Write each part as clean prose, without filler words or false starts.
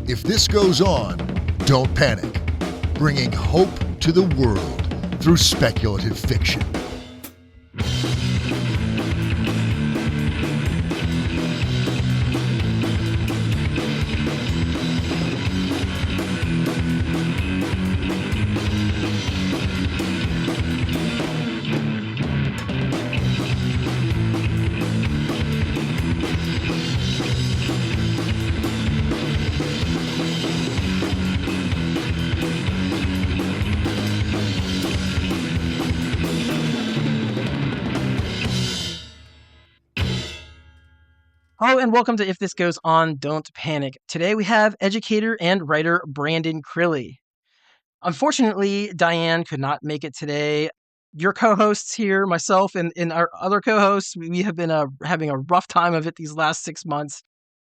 If this goes on, don't panic. Bringing hope to the world through speculative fiction. Hello and welcome to If This Goes On, Don't Panic. Today we have educator and writer Brandon Crilly. Unfortunately, Diane could not make it today. Your co-hosts here, myself and our other co-hosts, we have been having a rough time of it these last 6 months,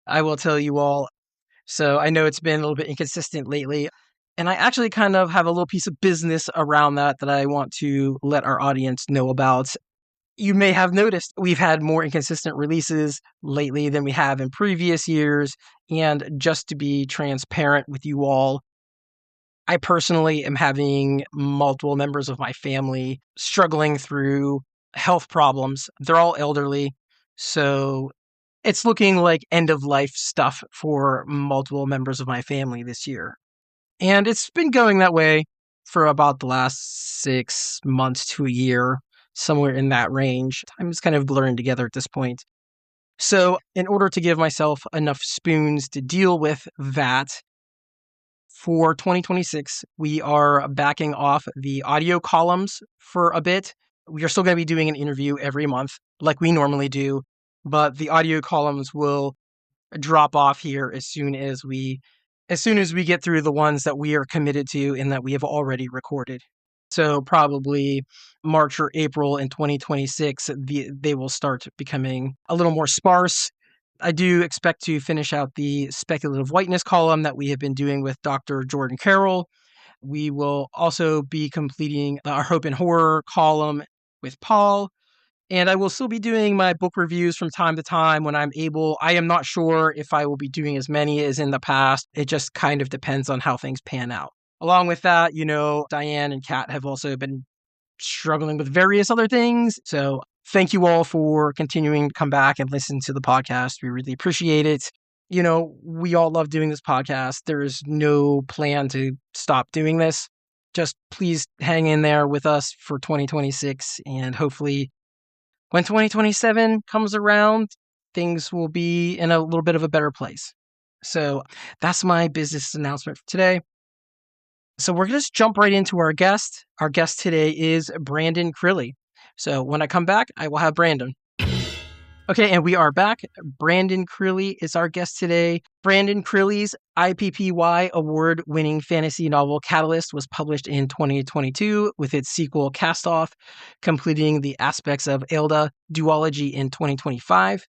I will tell you all. So I know it's been a little bit inconsistent lately. And I actually kind of have a little piece of business around that I want to let our audience know about. You may have noticed we've had more inconsistent releases lately than we have in previous years. And just to be transparent with you all, I personally am having multiple members of my family struggling through health problems. They're all elderly. So it's looking like end of life stuff for multiple members of my family this year. And it's been going that way for about the last 6 months to a year. Somewhere in that range. Time is kind of blurring together at this point. So in order to give myself enough spoons to deal with that, for 2026, we are backing off the audio columns for a bit. We are still going to be doing an interview every month like we normally do, but the audio columns will drop off here as soon as we get through the ones that we are committed to and that we have already recorded. So probably March or April in 2026, they will start becoming a little more sparse. I do expect to finish out the speculative whiteness column that we have been doing with Dr. Jordan Carroll. We will also be completing our Hope and Horror column with Paul. And I will still be doing my book reviews from time to time when I'm able. I am not sure if I will be doing as many as in the past. It just kind of depends on how things pan out. Along with that, Diane and Kat have also been struggling with various other things. So thank you all for continuing to come back and listen to the podcast. We really appreciate it. We all love doing this podcast. There is no plan to stop doing this. Just please hang in there with us for 2026. And hopefully when 2027 comes around, things will be in a little bit of a better place. So that's my business announcement for today. So we're going to just jump right into our guest. Our guest today is Brandon Crilly. So when I come back, I will have Brandon. Okay, and we are back. Brandon Crilly is our guest today. Brandon Crilly's IPPY award-winning fantasy novel Catalyst was published in 2022 with its sequel Castoff, completing the aspects of Elda duology in 2025.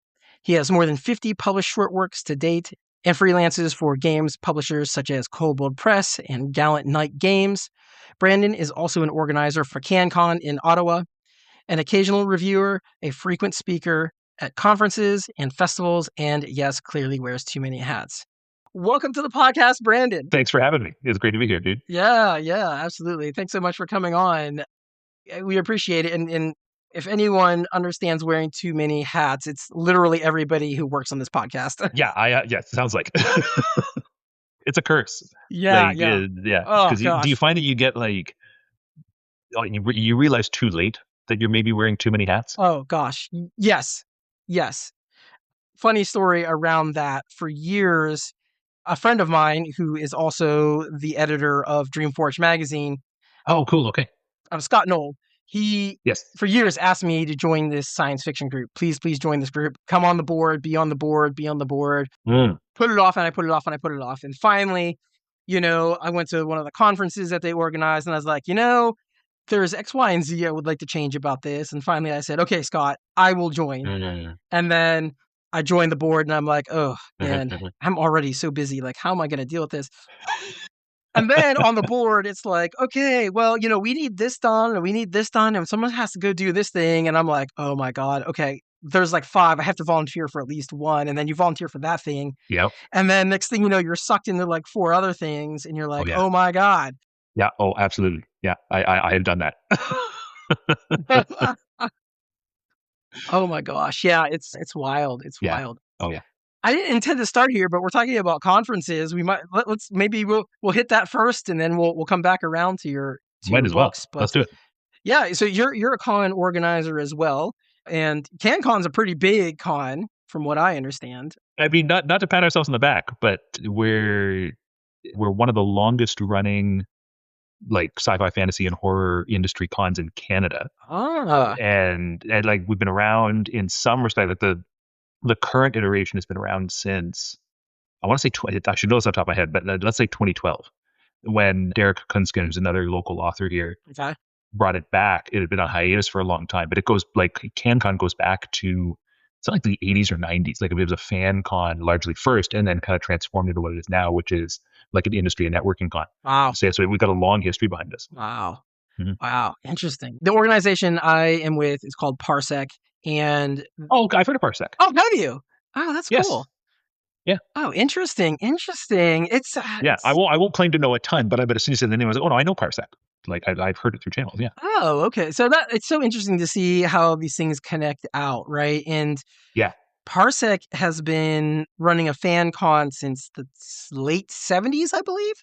He has more than 50 published short works to date and freelances for games publishers such as Kobold Press and Gallant Knight Games. Brandon is also an organizer for CanCon in Ottawa, an occasional reviewer, a frequent speaker at conferences and festivals, and yes, clearly wears too many hats. Welcome to the podcast, Brandon. Thanks for having me. It's great to be here, dude. Yeah, absolutely. Thanks so much for coming on. We appreciate it. And if anyone understands wearing too many hats, it's literally everybody who works on this podcast. Yeah, sounds like it's a curse. Yeah. Oh, Because do you find that you get you realize too late that you're maybe wearing too many hats? Oh gosh, yes. Funny story around that. For years, a friend of mine who is also the editor of Dreamforge magazine. Oh, cool. Okay. Scott Knoll. He, yes, for years asked me to join this science fiction group. Please join this group. Come on the board, be on the board. Put it off, and I put it off, and I put it off. And finally, I went to one of the conferences that they organized, and I was like, there's X, Y, and Z I would like to change about this. And finally I said, okay, Scott, I will join. Mm-hmm. And then I joined the board, and I'm like, oh, man, I'm already so busy. Like, how am I going to deal with this? And then on the board, it's like, okay, well, we need this done, and we need this done, and someone has to go do this thing. And I'm like, oh my God, okay, there's like 5. I have to volunteer for at least one. And then you volunteer for that thing. Yep. And then next thing you know, you're sucked into like 4 other things and you're Oh like, yeah. oh my God. Yeah. Oh, absolutely. Yeah. I have done that. Oh my gosh. Yeah, it's wild. It's Yeah. wild. Oh yeah. I didn't intend to start here, but we're talking about conferences. We might let's maybe we'll hit that first and then we'll come back around to Might your as well. books. But Let's do it. yeah, so you're a con organizer as well. And CanCon's a pretty big con from what I understand. I mean, not to pat ourselves on the back, but we're one of the longest running like sci-fi, fantasy, and horror industry cons in Canada. Ah, And like we've been around in some respect. Like the current iteration has been around since, I want to say 20. I should know this off the top of my head, but let's say 2012, when Derek Kunskin, who's another local author here, okay. brought it back. It had been on hiatus for a long time, but it goes like CanCon goes back to it's like the 80s or 90s. Like it was a fan con largely first, and then kind of transformed into what it is now, which is like an industry and networking con. Wow. So we've got a long history behind us. Wow. Mhm. Wow. Interesting. The organization I am with is called Parsec. And Oh, I've heard of Parsec. oh, have you? Oh, that's Yes. cool. Yeah. Oh, interesting. Interesting. Yeah. I won't claim to know a ton, but I bet as soon as you said the name, I was like, oh no, I know Parsec. Like I've heard it through channels. Yeah. Oh, okay. So that it's so interesting to see how these things connect out, right? And Yeah. Parsec has been running a fan con since the late 70s, I believe.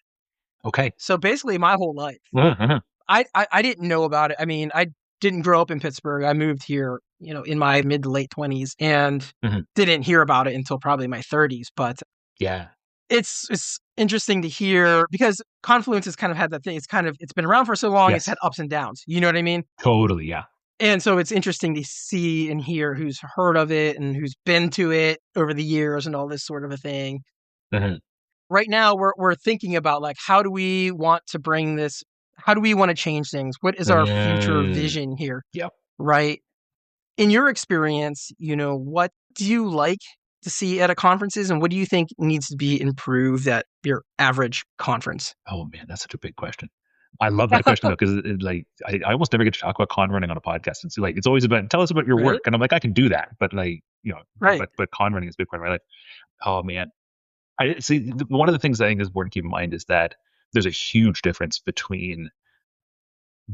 Okay. So basically my whole life. Uh-huh. I didn't know about it. I mean, I didn't grow up in Pittsburgh. I moved here, in my mid to late 20s and Mhm. didn't hear about it until probably my 30s. But Yeah. it's interesting to hear because Confluence has kind of had that thing. It's been around for so long. It's Yes. had ups and downs. You know what I mean? Totally. Yeah. And so it's interesting to see and hear who's heard of it and who's been to it over the years and all this sort of a thing. Mhm. Right now, we're thinking about like how do we want to bring this? How do we want to change things? What is our future vision here? Yep. Right? In your experience, what do you like to see at a conferences and what do you think needs to be improved at your average conference? Oh man, that's such a big question. I love that question though, because like I almost never get to talk about con running on a podcast. It's like it's always about tell us about your Really? work, and I'm like I can do that, but like Right. but con running is a big part of my life. Oh man, I see. One of the things I think is important to keep in mind is that there's a huge difference between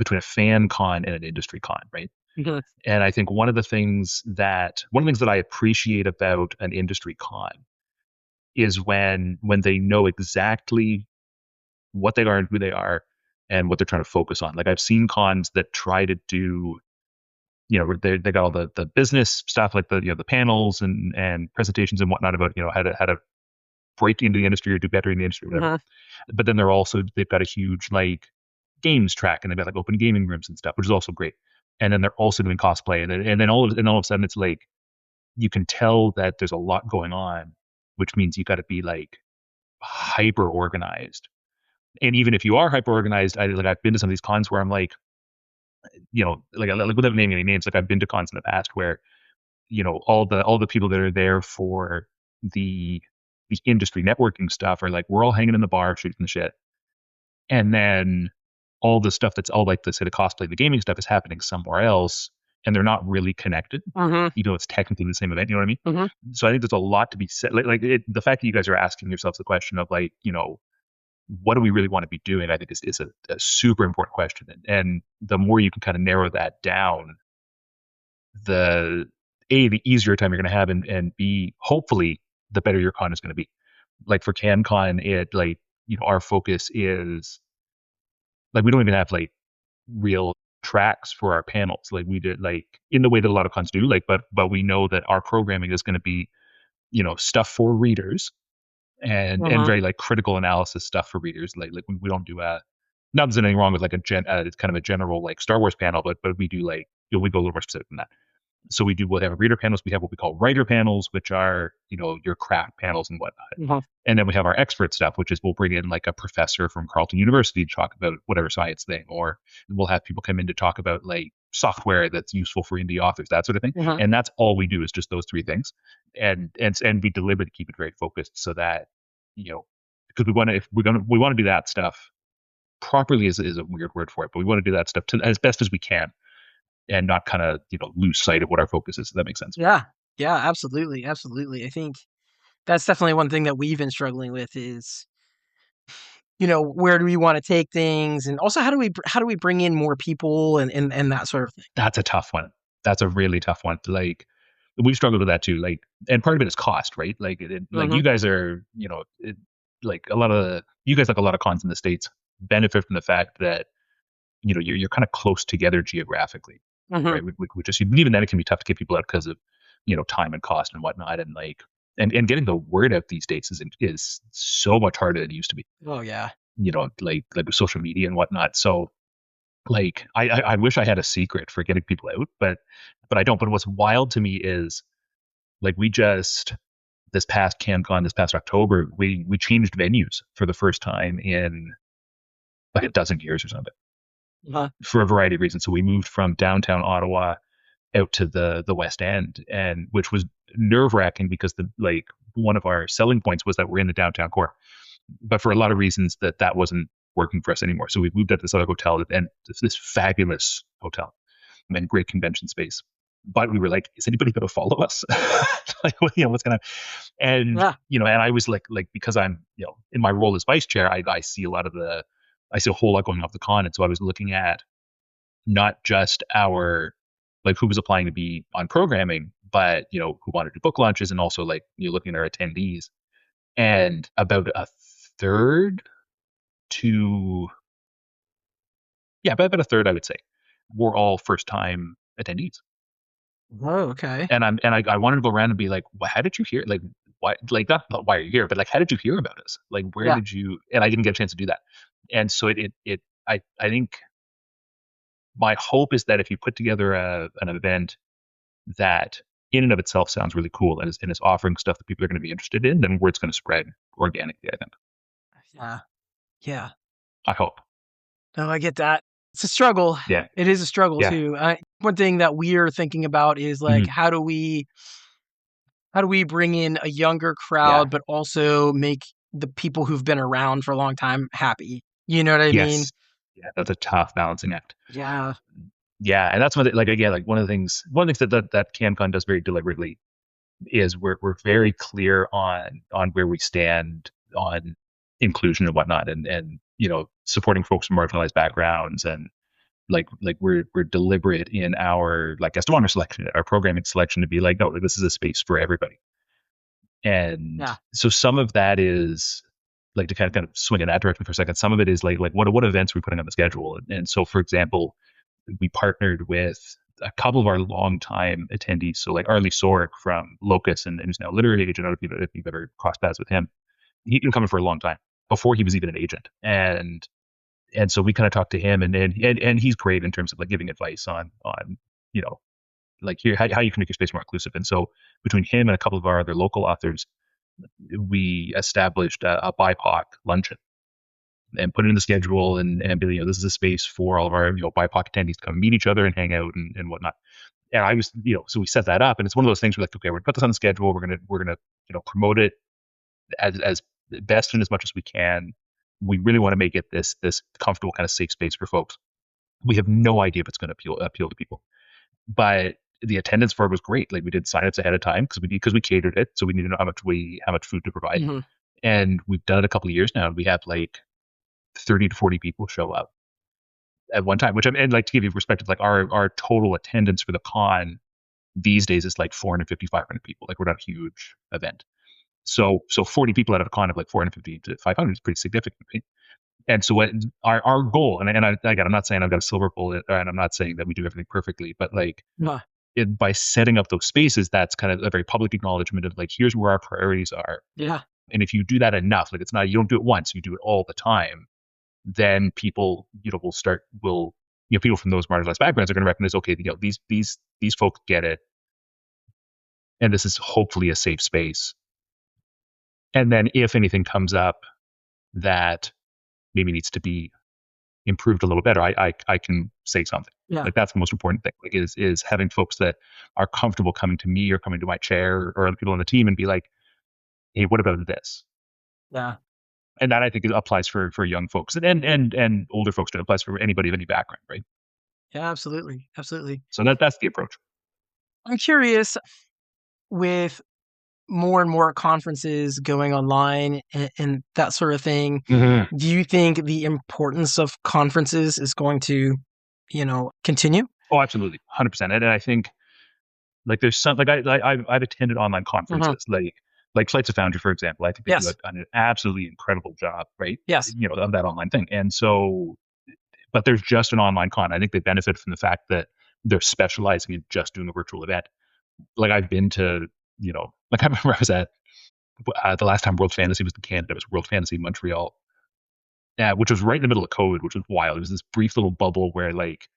a fan con and an industry con, right? Mhm. And I think one of the things that I appreciate about an industry con is when they know exactly what they are and who they are and what they're trying to focus on. Like I've seen cons that try to do, where they got all the business stuff like the panels and presentations and whatnot about how to break into the industry or do better in the industry or whatever. Mhm. But then they've got a huge like games track and they've got like open gaming rooms and stuff, which is also great. And then they're also doing cosplay and then all of a sudden it's like you can tell that there's a lot going on, which means you got to be like hyper organized. And even if you are hyper organized, I've been to some of these cons where I'm like, like without naming any names, like I've been to cons in the past where, all the people that are there for the industry networking stuff are like, we're all hanging in the bar shooting the shit. And then all the stuff that's all like the say the cosplay, the gaming stuff is happening somewhere else and they're not really connected, Mhm. even though it's technically the same event, you know what I mean? Mhm. So I think there's a lot to be said. The fact that you guys are asking yourselves the question of like, what do we really want to be doing? I think is a super important question. And the more you can kind of narrow that down, the easier time you're going to have, and B, hopefully the better your con is going to be. Like for CanCon, it like, our focus is like, we don't even have like real tracks for our panels. Like we did like in the way that a lot of cons do, like, but we know that our programming is going to be, stuff for readers and Mhm. very like critical analysis stuff for readers. Like we don't do not that there's anything wrong with like it's kind of a general like Star Wars panel, but we do like we go a little more specific than that. So we do whatever reader panels. We have what we call writer panels, which are your craft panels and whatnot. Mhm. And then we have our expert stuff, which is we'll bring in like a professor from Carleton University to talk about whatever science thing, or we'll have people come in to talk about like software that's useful for indie authors, that sort of thing. Mhm. And that's all we do is just those three things, and we deliberately keep it very focused so that because we want to do that stuff properly is a weird word for it, but we want to do that stuff as best as we can and not kind of, lose sight of what our focus is. If that makes sense. Yeah. Yeah, absolutely. Absolutely. I think that's definitely one thing that we've been struggling with is, where do we want to take things, and also how do we bring in more people and that sort of thing. That's a tough one. That's a really tough one. Like, we've struggled with that too. Like, and part of it is cost, right? Like, like Hmm. you guys are, like a lot of you guys, like a lot of cons in the States, benefit from the fact that you're kind of close together geographically, Hmm. right? Which is, even then it can be tough to get people out because of time and cost and whatnot, and like and getting the word out these days is so much harder than it used to be. Oh yeah. Like with social media and whatnot. So like I wish I had a secret for getting people out, but I don't. But what's wild to me is like we just this past CamCon, this past October, we changed venues for the first time in like a dozen years or something, Uh, for a variety of reasons. So we moved from downtown Ottawa out to the West End, and which was nerve wracking because the like one of our selling points was that we're in the downtown core, but for a lot of reasons that wasn't working for us anymore. So we moved out to this other hotel, and it's this fabulous hotel and great convention space. But we were like, is anybody going to follow us? Like, what's gonna? And yeah. and I was like because I'm in my role as vice chair, I see a lot of I see a whole lot going off the con, and so I was looking at not just our like who was applying to be on programming, but who wanted to do book launches, and also like looking at our attendees, and about a third to about a third, I would say, were all first time attendees. Oh, okay. And I wanted to go around and be like, well, how did you hear? Like, why? Like, not why are you here, but like, how did you hear about us? Like, where Yeah. did you? And I didn't get a chance to do that. And so I think my hope is that if you put together an event that in and of itself sounds really cool and is offering stuff that people are going to be interested in, then word's going to spread organically. I think. Yeah. Yeah. I hope. No, I get that. It's a struggle. Yeah. It is a struggle Yeah. too. One thing that we're thinking about is like Mhm. how do we bring in a younger Yeah. crowd, but also make the people who've been around for a long time happy? You know what I mean? Yes. Yeah. That's a tough balancing act. Yeah. Yeah, and that's what like again, like one of the things that CamCon does very deliberately is we're very clear on where we stand on inclusion and whatnot, and supporting folks from marginalized backgrounds, and like we're deliberate in our like guest of honor selection, our programming selection, to be like, no, this is a space for everybody. And Yeah. so some of that is like, to kind of swing in that direction for a second. Some of it is like what events are we putting on the schedule, and so for example, we partnered with a couple of our longtime attendees. So like Arlie Sorek from Locus, and who's now a literary agent. I don't know if you've ever crossed paths with him. He'd been coming for a long time before he was even an agent. And so we kind of talked to him, and he's great in terms of like giving advice on you know like here how you can make your space more inclusive. And so between him and a couple of our other local authors, we established a BIPOC luncheon and put it in the schedule, and be, this is a space for all of our BIPOC attendees to come meet each other and hang out and whatnot. And I was, so we set that up, and it's one of those things where like, okay, we're gonna put this on the schedule. We're gonna promote it as best and as much as we can. We really want to make it this comfortable kind of safe space for folks. We have no idea if it's going to appeal to people, but the attendance for it was great. Like, we did signups ahead of time because we catered it, so we need to know how much food to provide. Hmm. And we've done it a couple of years now, and we have like 30 to 40 people show up at one time, which and like, to give you perspective, like our total attendance for the con these days is like 450, 500 people. Like, we're not a huge event. So 40 people out of a con of like 450 to 500 is pretty significant, right? And so what our goal, and again, I'm not saying I've got a silver bullet, and I'm not saying that we do everything perfectly, but like, Yeah. by setting up those spaces, that's kind of a very public acknowledgement of like, here's where our priorities are. Yeah. And if you do that enough, like, it's not, you don't do it once, you do it all the time, then people, will people from those marginalized backgrounds are going to recognize, okay, these folks get it, and this is hopefully a safe space. And then if anything comes up that maybe needs to be improved a little better, I can say something. Yeah. Like, that's the most important thing. Like, is having folks that are comfortable coming to me or coming to my chair or other people on the team and be like, hey, what about this? Yeah. And that, I think, it applies for young folks and older folks too. It applies for anybody of any background, right? Yeah, absolutely. Absolutely. So that's the approach. I'm curious with more and more conferences going online and that sort of thing. Mhm. Do you think the importance of conferences is going to, continue? Oh, absolutely, 100%. And I think like there's some like I've attended online Hmm. conferences like Flights of Foundry, for example. I think they do Yes. an absolutely incredible job, right? Yes. Of that online thing. And so, but there's just an online con. I think they benefit from the fact that they're specializing in just doing a virtual event. Like I've been to, like I remember I was at the last time World Fantasy was in Canada. It was World Fantasy Montreal, which was right in the middle of COVID, which was wild. It was this brief little bubble where like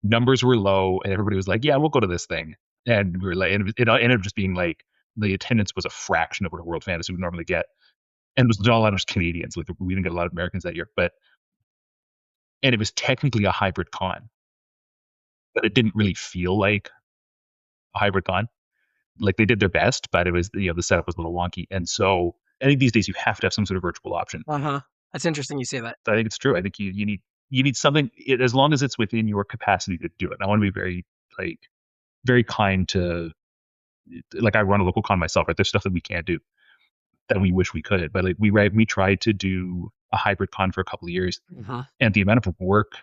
numbers were low and everybody was like, "Yeah, we'll go to this thing," and we were like, and it ended up just being like the attendance was a fraction of what a World Fantasy would normally get, and it was not a lot of Canadians. Like we didn't get a lot of Americans that year, and it was technically a hybrid con, but it didn't really feel like a hybrid con. Like they did their best, but it was the setup was a little wonky, and so I think these days you have to have some sort of virtual option. Uh-huh. That's interesting you say that. I think it's true. I think you need something as long as it's within your capacity to do it. And I want to be like very kind to like I run a local con myself. Right, there's stuff that we can't do that we wish we could, but like we tried to do a hybrid con for a couple of years, Uh-huh. and the amount of work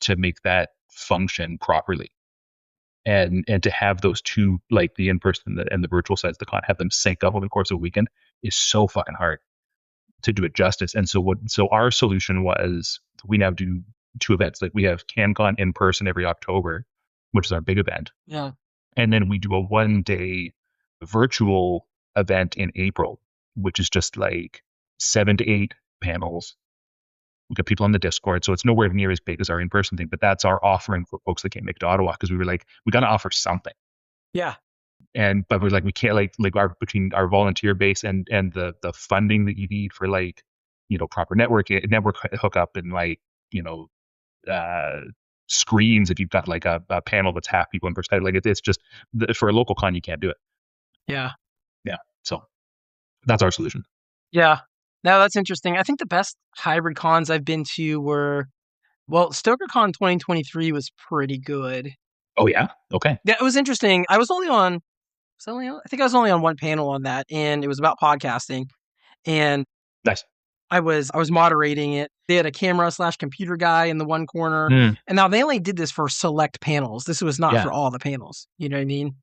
to make that function properly and to have those two like the in person and the virtual sides of the con have them sync up over the course of a weekend is so fucking hard to do it justice. And so our solution was we now do two events. Like we have CanCon in person every October, which is our big event. Yeah. And then we do a 1 day virtual event in April, which is just like 7 to 8 panels. We got people on the Discord, so it's nowhere near as big as our in-person thing, but that's our offering for folks that can't make it to Ottawa because we were like, we got to offer something. Yeah. And but we're like we can't like our between our volunteer base and the funding that you need for like proper network hookup and like you know uh screens if you've got like a panel that's half people in perspective like it's just for a local con you can't do it. Yeah. Yeah, so that's our solution. Yeah. No, that's interesting. I think the best hybrid cons I've been to were, well, StokerCon 2023 was pretty good. Oh yeah, okay, Yeah, it was interesting. I think I was only on one panel on that, and it was about podcasting. And nice. I was moderating it. They had a camera slash computer guy in the one corner. Mm, And now they only did this for select panels. This was not yeah, for all the panels. You know what I mean?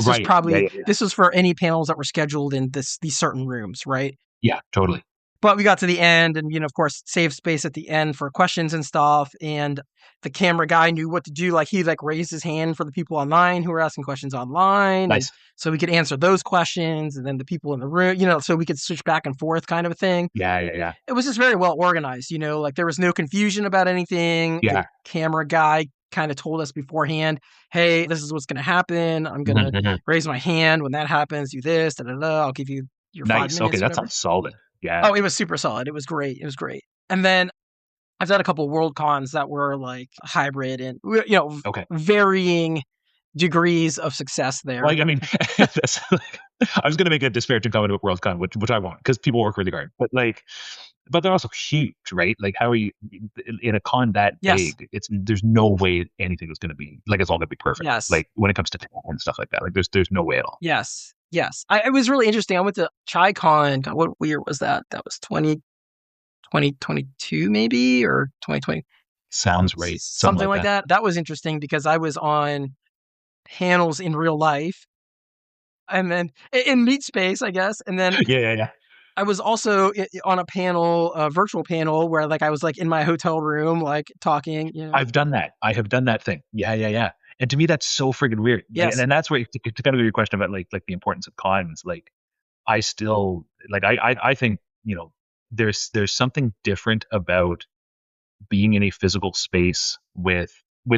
right, yeah, This was for any panels that were scheduled in these certain rooms, right? yeah, totally. But we got to the end and, of course, saved space at the end for questions and stuff. And the camera guy knew what to do. Like he raised his hand for the people online who were asking questions online. And Nice. so we could answer those questions. And then the people in the room, so we could switch back and forth kind of a thing. Yeah. It was just very well organized, like there was no confusion about anything. The Yeah. camera guy kind of told us beforehand, hey, this is what's going to happen. I'm going to Mhm. raise my hand. When that happens, do this, da, da, da. I'll give you your 5 Nice. Okay, minutes, that whatever. sounds solid. Yeah. Oh, it was super solid. It was great. It was great. And then I've done a couple world cons that were like hybrid and Okay. varying degrees of success there. Like, I mean, that's, like, I was going to make a disparaging comment about Worldcon, which I won't, because people work really hard. But they're also huge, right? Like, how are you in a con that Yes. big? There's no way anything is going to be like it's all going to be perfect. Yes. Like when it comes to tech and stuff like that, like there's no way at all. Yes. Yes. It was really interesting. I went to ChiCon. God, what year was that? That was 2022 maybe, or 2020. Sounds right. Something like that. That was interesting because I was on panels in real life and then in meet space, I guess. And then Yeah. I was also on a panel, a virtual panel where I was in my hotel room, talking, I've done that. I have done that thing. Yeah. And to me, that's so friggin' weird. Yes. And that's where to kind of your question about like the importance of cons. Like, I still like I think there's something different about being in a physical space with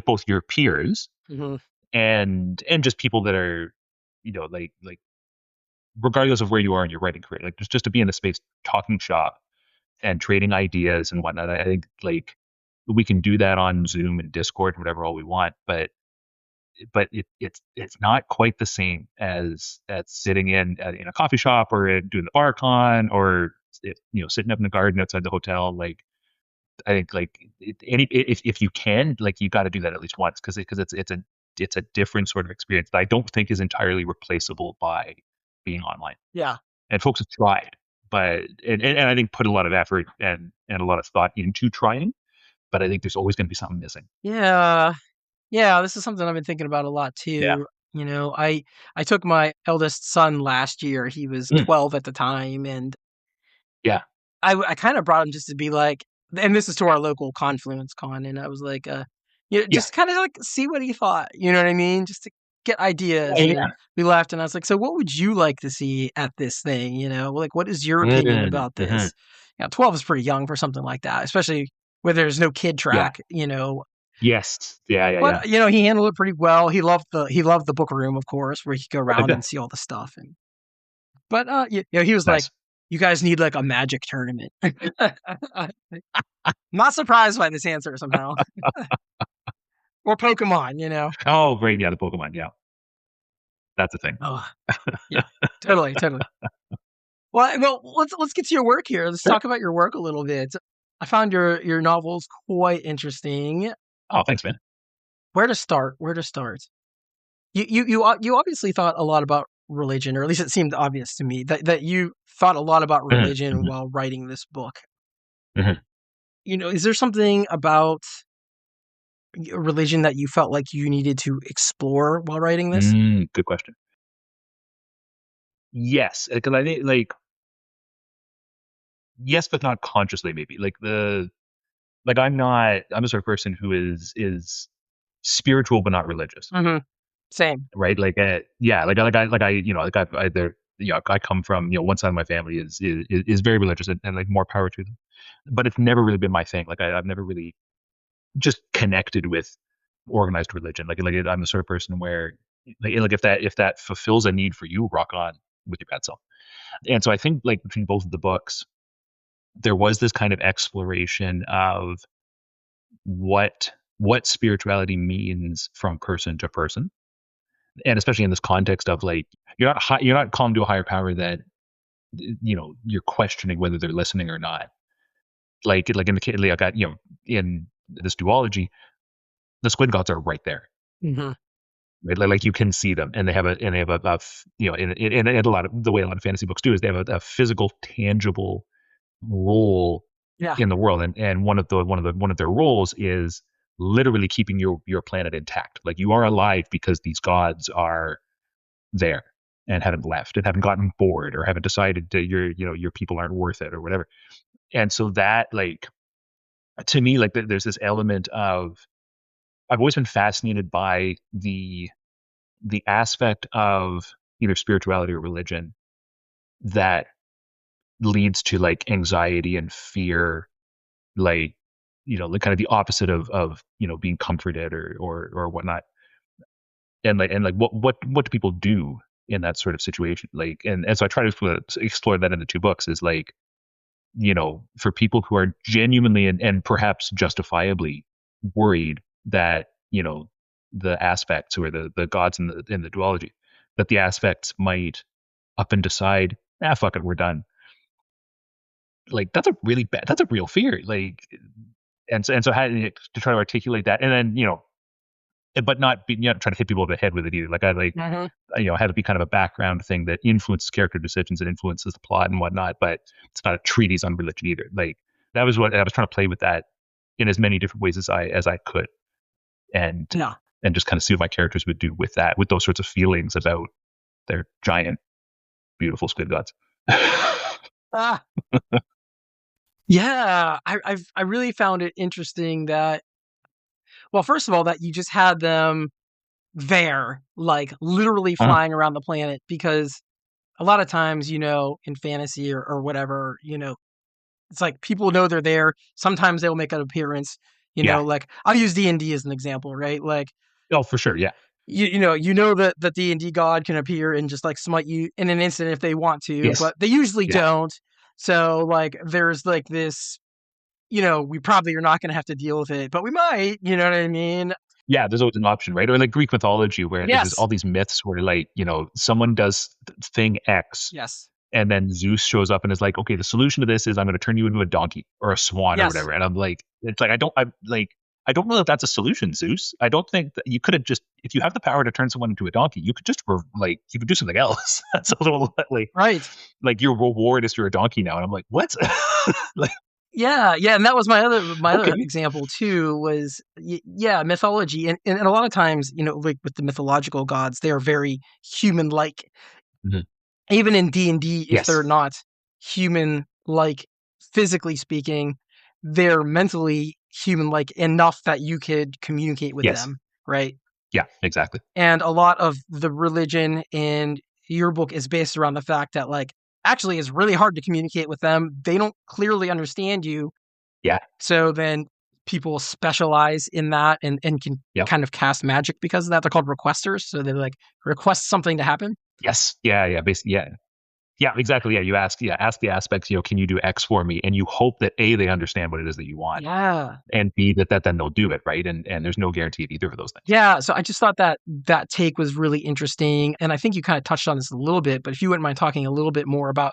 both your peers Mm-hmm. and just people that are like regardless of where you are in your writing career, like just to be in a space talking shop and trading ideas and whatnot. I think like we can do that on Zoom and Discord and whatever all we want, but it's not quite the same as sitting in a coffee shop or doing the bar con or sitting up in the garden outside the hotel. Like I think like if you can, like you got to do that at least once because it's a different sort of experience that I don't think is entirely replaceable by being online. Yeah. And folks have tried, but and I think put a lot of effort and a lot of thought into trying, but I think there's always going to be something missing. Yeah. Yeah, this is something I've been thinking about a lot Yeah. too. You know, I took my eldest son last year. He was Mm. 12 at the time, and Yeah. I kind of brought him just to be like, and this is to our local Confluence Con, and I was like, you know, Yeah. just kind of like see what he thought. You know what I mean? Just to get ideas. Yeah. And we laughed, and I was like, so what would you like to see at this thing? You know, like what is your opinion about Mm-hmm. this? 12 is pretty young for something like that, especially where there's no kid Yeah. track. You know, Yes. Yeah. Yeah. Yeah. but you know, he handled it pretty well. He loved the book room, of course, where he could go I around and bet. see all the stuff. And but you know, he was like, Nice. "You guys need like a magic tournament." Not surprised by this answer somehow. Or Pokemon, you know. Oh, great. Yeah. The Pokemon. Yeah. That's a thing. Oh, yeah, totally, totally. Well, let's get to your work here. Let's Sure. talk about your work a little bit. I found your novels quite interesting. Oh, thanks, man. Where to start? Where to start? You obviously thought a lot about religion, or at least it seemed obvious to me that you thought a lot about religion Mm-hmm. while writing this book. Mm-hmm. You know, is there something about religion that you felt like you needed to explore while writing this? Good question. Yes, because I think like yes, but not consciously. Maybe like I'm the sort of person who is spiritual but not religious, Mhm. Same. right? Like yeah, like I there I come from one side of my family is very religious and like more power to them, but it's never really been my thing. Like I've never really just connected with organized religion. Like I'm the sort of person where like if that fulfills a need for you, rock on with your bad self. And so I think like between both of the books, there was this kind of exploration of what spirituality means from person to person, and especially in this context of like you're not calling to a higher power that you're questioning whether they're listening or not. Like in the case, like in this duology, the squid gods are right there. Mhm. Right? Like you can see them, and they have in a lot of the way a lot of fantasy books do is they have a physical, tangible role Yeah. in the world, and one of their roles is literally keeping your planet intact. Like you are alive because these gods are there and haven't left and haven't gotten bored or haven't decided that your people aren't worth it or whatever. And so that like to me like there's this element of I've always been fascinated by the aspect of either spirituality or religion that leads to like anxiety and fear, like like kind of the opposite of being comforted or whatnot. And like what do people do in that sort of situation? Like and so I try to explore that in the two books is like for people who are genuinely and perhaps justifiably worried that the aspects or the gods in the duology, that the aspects might up and decide, fuck it, we're done. Like that's a real fear. Like and so how to try to articulate that, and then but not be, try to hit people over the head with it either. Like I like Mhm. have it be kind of a background thing that influences character decisions and influences the plot and whatnot, but it's not a treatise on religion either. Like that was what I was trying to play with that in as many different ways as I could, and Yeah. and just kind of see what my characters would do with that, with those sorts of feelings about their giant, beautiful squid gods. Ah. Yeah, I really found it interesting that, well, first of all, that you just had them there, like literally Uh, flying around the planet, because a lot of times, you know, in fantasy or whatever, you know, it's like people know they're there. Sometimes they'll make an appearance, you yeah. know, like I'll use D&D as an example, right? Like Oh, for sure. Yeah. you know that the D&D god can appear and just like smite you in an instant if they want to, Yes. but they usually Yeah. don't. So like there's like this, you know, we probably are not going to have to deal with it, but we might, you know what I mean? Yeah, there's always an option, right? Or like Greek mythology, where there's Yes. all these myths where, like, someone does thing X, Yes. And then Zeus shows up and is like, okay, the solution to this is I'm going to turn you into a donkey or a swan or Yes. whatever. And I'm like, it's like, I don't know if that's a solution, Zeus. I don't think that you could have just, if you have the power to turn someone into a donkey, you could just you could do something else. That's a little Right. like your reward is you're a donkey now. And I'm like, what? Like, Yeah, yeah, and that was my other okay. example too was yeah, mythology and a lot of times, like with the mythological gods, they are very human-like. Mhm. Even in D&D, if they're Yes. not human-like physically speaking, they're mentally human-like enough that you could communicate with Yes. them, right? Yeah, exactly. And a lot of the religion in your book is based around the fact that, like, actually it's really hard to communicate with them. They don't clearly understand you. Yeah. So then people specialize in that and can Yep. kind of cast magic because of that. They're called requesters. So they like request something to happen. Yes. Yeah. Yeah. Basically. Yeah. Yeah, exactly. Yeah, ask the aspects, can you do X for me? And you hope that A, they understand what it is that you want, Yeah. and B, that then they'll do it, right? And there's no guarantee of either of those things. Yeah. So I just thought that take was really interesting. And I think you kind of touched on this a little bit, but if you wouldn't mind talking a little bit more about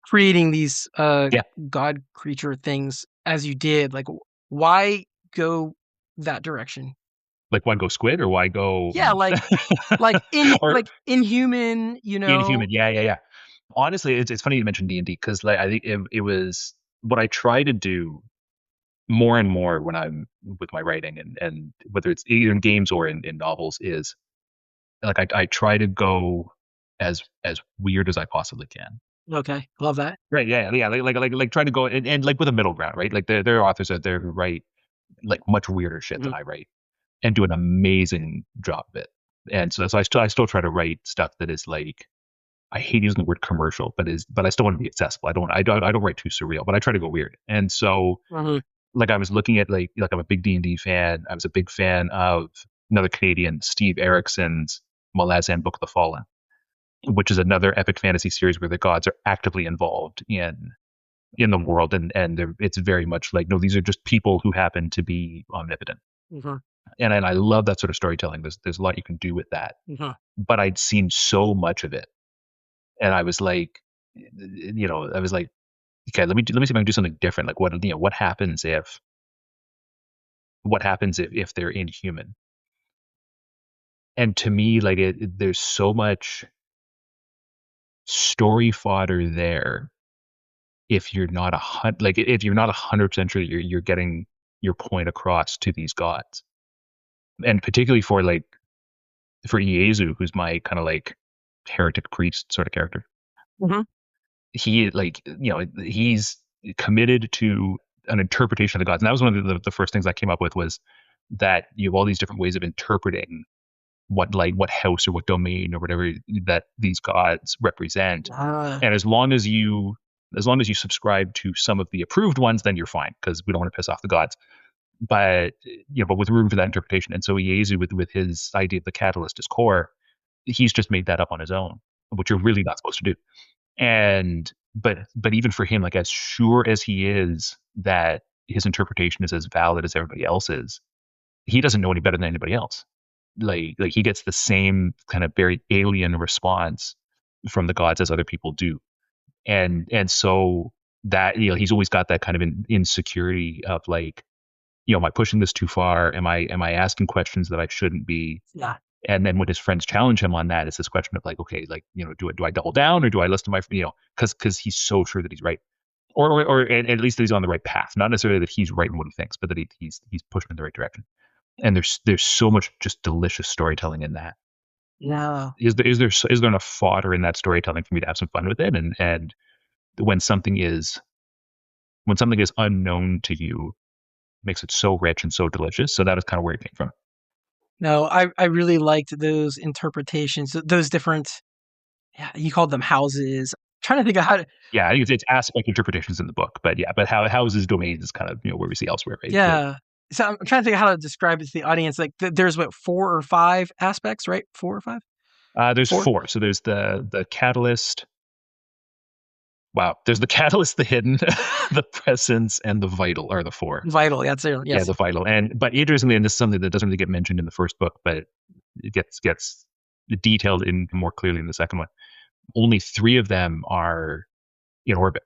creating these Yeah. god creature things as you did, like why go that direction? Like why go squid or why go Yeah, like or inhuman, inhuman? Yeah, yeah, yeah. Honestly, it's funny you mentioned D&D because like I think it was what I try to do more and more when I'm with my writing and whether it's either in games or in novels is like I try to go as weird as I possibly can. Okay, love that. Right. Yeah. Yeah. Like trying to go and like with a middle ground, right? Like there are authors out there who write like much weirder shit than Mhm. I write and do an amazing job of it. And so I still try to write stuff that is like I hate using the word commercial, but I still want to be accessible. I don't write too surreal, but I try to go weird. And so Mhm. like I was looking at like I'm a big D&D fan. I was a big fan of another Canadian, Steve Erickson's Malazan Book of the Fallen, which is another epic fantasy series where the gods are actively involved in the world and it's very much like no, these are just people who happen to be omnipotent. Mhm. And I love that sort of storytelling. There's a lot you can do with that. Mhm. But I'd seen so much of it, and I was like, I was like, okay, let me see if I can do something different. Like what happens if they're inhuman? And to me, like there's so much story fodder there if you're not if you're not 100% sure you're getting your point across to these gods, and particularly for Ieyasu, who's my kind of like heretic priest sort of character. Mhm. He he's committed to an interpretation of the gods, and that was one of the first things I came up with was that you have all these different ways of interpreting what house or what domain or whatever that these gods represent. Ah, And as long as you subscribe to some of the approved ones, then you're fine because we don't want to piss off the gods. But but with room for that interpretation. And so Ieyasu with his idea of the catalyst as core, he's just made that up on his own, which you're really not supposed to do. And but even for him, like as sure as he is that his interpretation is as valid as everybody else's, he doesn't know any better than anybody else. Like he gets the same kind of very alien response from the gods as other people do. And so that he's always got that kind of insecurity of like, am I pushing this too far? Am I asking questions that I shouldn't be? yeah. And then when his friends challenge him on that, it's this question of like, okay, like do I double down or do I listen to my because he's so sure that he's right, or and at least that he's on the right path, not necessarily that he's right in what he thinks, but that he's pushing in the right direction. And there's so much just delicious storytelling in that. Yeah. Is there enough fodder in that storytelling for me to have some fun with it? And when something is unknown to you, makes it so rich and so delicious. So that is kind of where it came from. No, I really liked those interpretations, those different, yeah, you called them houses. Trying to think of how to, Yeah, I think it's aspect interpretations in the book, but yeah, but how houses domains is kind of where we see elsewhere, right? So yeah. So I'm trying to think of how to describe it to the audience. Like there's what, 4 or 5 aspects, right? 4 or 5? there's 4? 4. So there's the catalyst. Wow, there's the catalyst, the hidden, the presence, and the vital are the 4. Vital. That's it. Yeah, Yes. the vital. But interestingly, and this is something that doesn't really get mentioned in the first book, but it gets detailed in more clearly in the second one. only 3 of them are in orbit.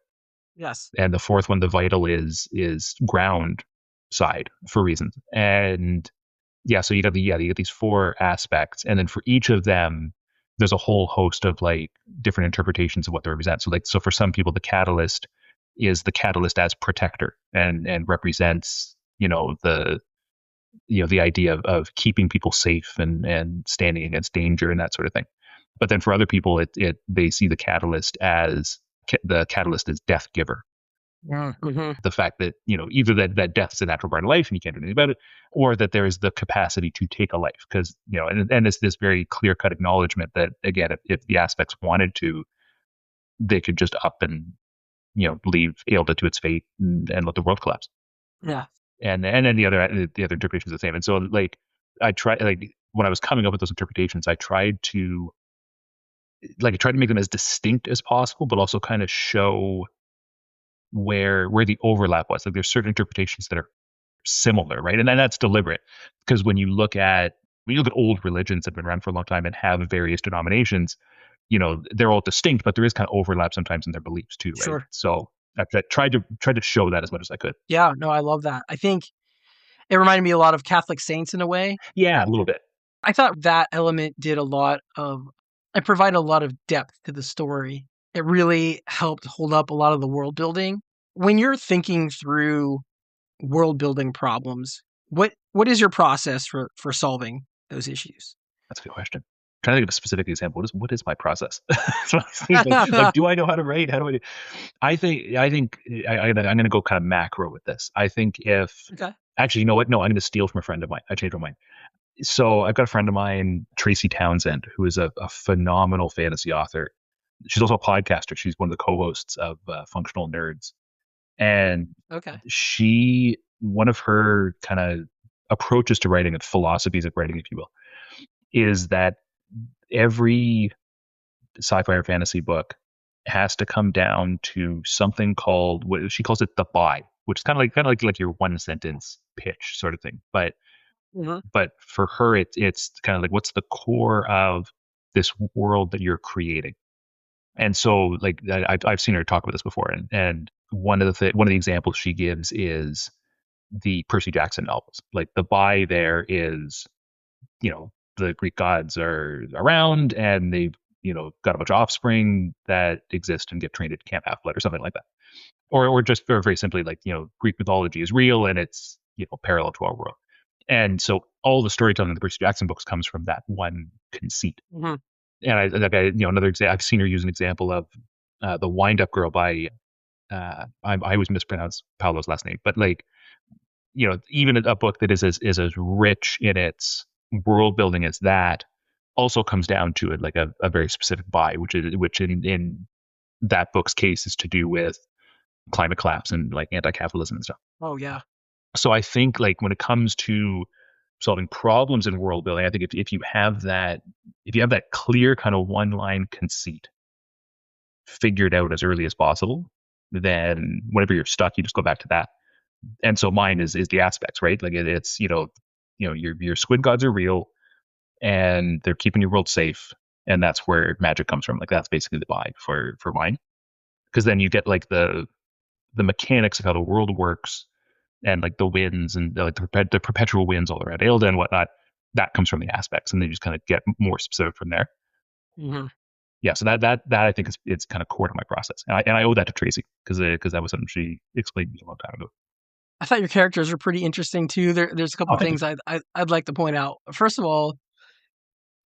Yes. And the 4th one, the vital, is ground side for reasons. And yeah, so you get these 4 aspects, and then for each of them, there's a whole host of like different interpretations of what they represent. So for some people, the catalyst is the catalyst as protector and represents the idea of keeping people safe and standing against danger and that sort of thing. But then for other people, they see the catalyst as death giver. Mm-hmm. The fact that either that death is a natural part of life and you can't do anything about it, or that there is the capacity to take a life, because and it's this very clear cut acknowledgement that, again, if the aspects wanted to, they could just up and leave Aelda to its fate and let the world collapse. Yeah. And then the other interpretation is the same. And so like I try like when I was coming up with those interpretations, I tried to make them as distinct as possible, but also kind of show where the overlap was. Like there's certain interpretations that are similar, right? And then that's deliberate, because when you look at old religions that have been around for a long time and have various denominations, they're all distinct, but there is kind of overlap sometimes in their beliefs too, right? Sure. So I tried to show that as much as I could. Yeah. No, I love that. I think it reminded me a lot of Catholic saints in a way. Yeah, a little bit. I thought that element did a lot of, it provided a lot of depth to the story. It really helped hold up a lot of the world building. When you're thinking through world building problems, what is your process for solving those issues? That's a good question. I'm trying to think of a specific example. What is my process? Like, do I know how to write? How do I do? I think I'm going to go kind of macro with this. I think if Okay. actually, you know what? No, I'm going to steal from a friend of mine. I changed my mind. So I've got a friend of mine, Tracy Townsend, who is a phenomenal fantasy author. She's also a podcaster. She's one of the co-hosts of Functional Nerds, and Okay. one of her kind of approaches to writing and philosophies of writing, if you will, is that every sci-fi or fantasy book has to come down to something called, what she calls it, the buy, which is kind of like your one sentence pitch sort of thing. But Mm-hmm. for her, it's kind of like, what's the core of this world that you're creating? And so, like, I've seen her talk about this before, and one of the examples she gives is the Percy Jackson novels. Like the buy there is, the Greek gods are around and they've got a bunch of offspring that exist and get trained at Camp Half-Blood or something like that, or just very, very simply, like, Greek mythology is real and it's parallel to our world. And so all the storytelling in the Percy Jackson books comes from that one conceit. Mm-hmm. And another example, I've seen her use an example of the Wind Up Girl by I always mispronounce Paolo's last name, but like, even a book that is as rich in its world building as that also comes down to it like a very specific buy, which in that book's case is to do with climate collapse and like anti-capitalism and stuff. Oh yeah. So I think, like, when it comes to solving problems in world building, I think if you have that clear kind of one line conceit figured out as early as possible, then whenever you're stuck, you just go back to that. And so mine is the aspects, right? Like it's your squid gods are real and they're keeping your world safe, and that's where magic comes from. Like that's basically the buy for mine, because then you get like the mechanics of how the world works, and like the winds and like the perpetual winds all around Aelda and whatnot. That comes from the aspects, and then you just kind of get more specific from there. Mm-hmm. Yeah, so that I think it's kind of core to my process, and I owe that to Tracy, because that was something she explained to me a long time ago. I thought your characters were pretty interesting too. There's a couple Oh, of thank you. things I'd like to point out. First of all,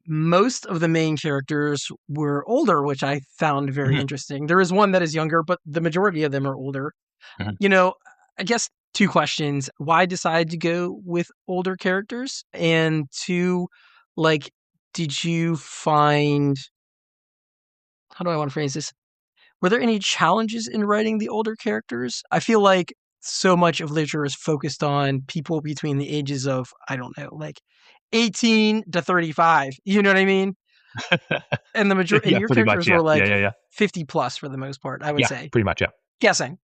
most of the main characters were older, which I found very Mhm, interesting. There is one that is younger, but the majority of them are older. mhm. You know, I guess two questions. Why decide to go with older characters? And two, like, did you find, how do I want to phrase this? Were there any challenges in writing the older characters? I feel like so much of literature is focused on people between the ages of, I don't know, like 18 to 35. You know what I mean? And and Yeah, your pretty much. characters Yeah, were yeah, like yeah, yeah, 50 plus for the most part, I would yeah, say. pretty much. Yeah, Guessing.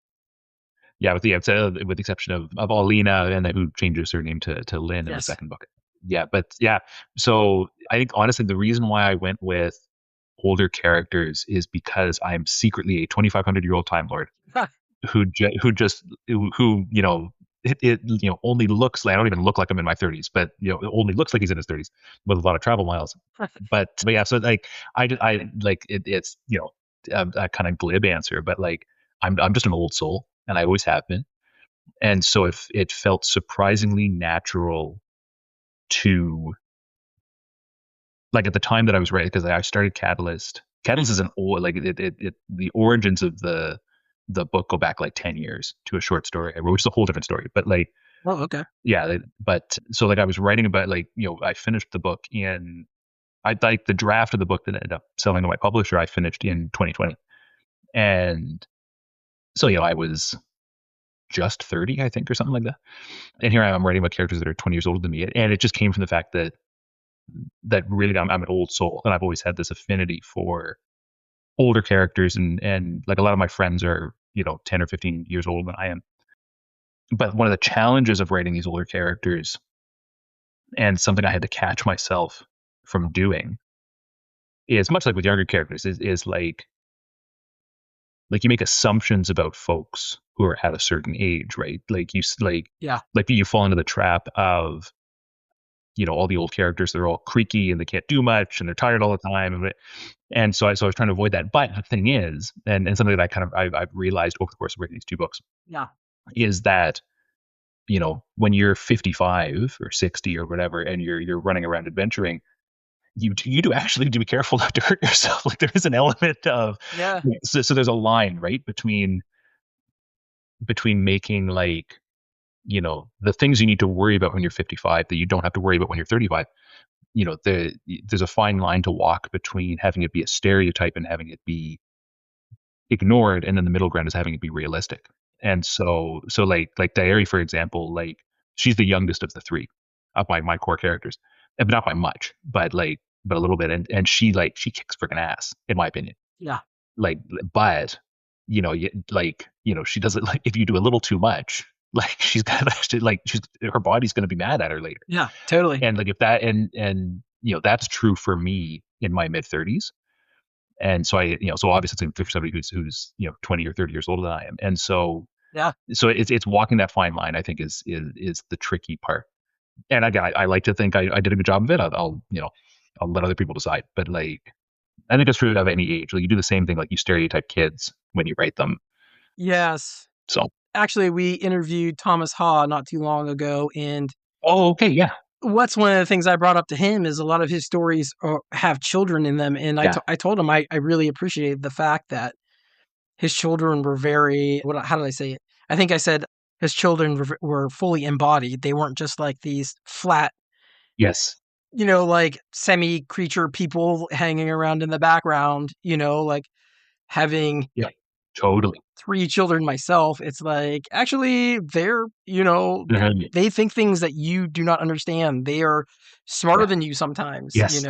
yeah. With the exception of Alina, and then who changes her name to Lynn in the Yes. second book. Yeah, but yeah. So I think honestly, the reason why I went with older characters is because I'm secretly a 2,500-year-old Time Lord who only looks like, I don't even look like I'm in my 30s, but it only looks like he's in his 30s with a lot of travel miles. But yeah, so like I like it's a kind of glib answer, but like I'm just an old soul, and I always have been, and so if it felt surprisingly natural to, like, at the time that I was writing, because I started Catalyst. Catalyst is an old, like, the origins of the book go back like 10 years to a short story I wrote, which is a whole different story. But like, Oh, okay. yeah, but so like I was writing about, like, I finished the book in, I like the draft of the book that ended up selling to my publisher, I finished in 2020. And so, I was just 30, I think, or something like that. And here I am writing about characters that are 20 years older than me. And it just came from the fact that really I'm an old soul, and I've always had this affinity for older characters, and like a lot of my friends are 10 or 15 years older than I am. But one of the challenges of writing these older characters, and something I had to catch myself from doing, is much like with younger characters, is like you make assumptions about folks who are at a certain age, right? Like Yeah. like you fall into the trap of all the old characters, they're all creaky and they can't do much and they're tired all the time. And so I was trying to avoid that. But the thing is, and something that I've realized over the course of reading these two books, Yeah. is that, when you're 55 or 60 or whatever, and you're running around adventuring, you do actually need to be careful not to hurt yourself. Like, there is an element of, Yeah. so there's a line, right, between making, like, the things you need to worry about when you're 55 that you don't have to worry about when you're 35. There's a fine line to walk between having it be a stereotype and having it be ignored, and then the middle ground is having it be realistic. And so like Diary, for example, like, she's the youngest of the three of my core characters, and not by much, but a little bit, and she kicks freaking ass, in my opinion. Yeah. Like, but she does it, like, if you do a little too much, like, she's gonna actually, like, her body's gonna be mad at her later. Yeah. Totally. And like, if that, and that's true for me in my mid 30s. And so so obviously it's for somebody who's 20 or 30 years older than I am. And Yeah. so it's walking that fine line, I think, is the tricky part. And I like to think I did a good job of it. I'll let other people decide, but like, I think it's true of any age. Like, you do the same thing, like, you stereotype kids when you write them. Yes. So, Actually, we interviewed Thomas Ha not too long ago, and oh, okay, yeah, what's one of the things I brought up to him is a lot of his stories have children in them. And yeah, I told him I really appreciated the fact that his children were very, how did I say it? I think I said his children were fully embodied. They weren't just like these flat, yes, like semi-creature people hanging around in the background, like having yeah, totally. 3 children myself. It's like, actually, they're, Mhm. they think things that you do not understand. They are smarter Yeah, than you sometimes, yes,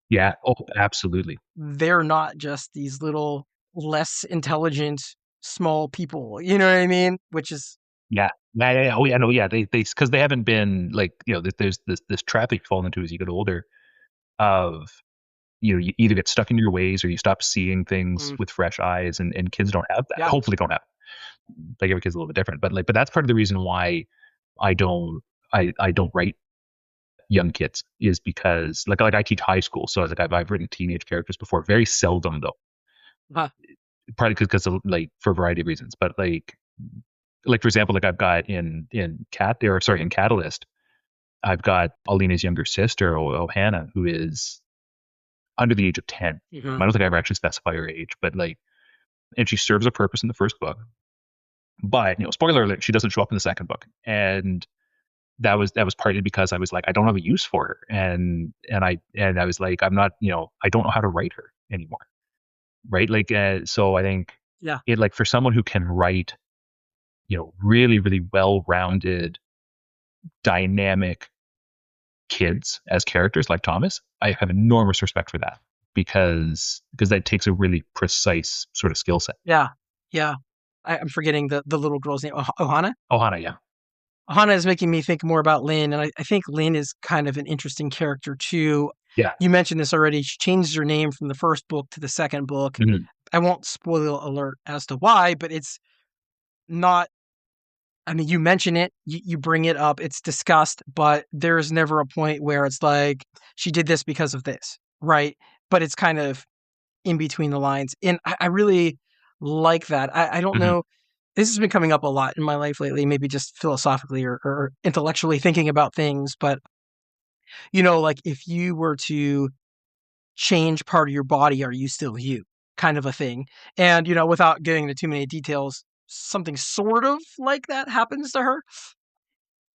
yeah, oh, absolutely. They're not just these little less intelligent small people, you know what I mean? Which is Yeah. Yeah, yeah, yeah. Oh, yeah, no, yeah. They because they haven't been, like, there's this trap you fall into as you get older, of, you either get stuck in your ways or you stop seeing things mm, with fresh eyes, and kids don't have that. yeah, Hopefully don't have. Like, every kid's a little bit different, but that's part of the reason why I don't I don't write young kids, is because, like, I teach high school, so like I've written teenage characters before, very seldom though, uh, probably because of, like, for a variety of reasons, but like for example, like, I've got in Catalyst, I've got Alina's younger sister, Ohana, who is under the age of 10. I mhm, don't think I ever actually specify her age, but like, and she serves a purpose in the first book. But, spoiler alert, she doesn't show up in the second book. And that was partly because I was like, I don't have a use for her. And I was like, I'm not, I don't know how to write her anymore. Right. Like, so I think yeah, it, like, for someone who can write, really, really well rounded, dynamic kids as characters like Thomas, I have enormous respect for that, because that takes a really precise sort of skill set. yeah, yeah. I'm forgetting the little girl's name, Ohana? Ohana, yeah. Ohana is making me think more about Lynn, and I think Lynn is kind of an interesting character too. Yeah. You mentioned this already. She changed her name from the first book to the second book. Mhm. I won't spoil alert as to why, but it's not. I mean, you mention it, you bring it up, it's discussed, but there's never a point where it's like she did this because of this, right? But it's kind of in between the lines, and I really like that. I don't Mhm. know. This has been coming up a lot in my life lately, maybe just philosophically or intellectually thinking about things. But like if you were to change part of your body, are you still you? Kind of a thing. And without getting into too many details, something sort of like that happens to her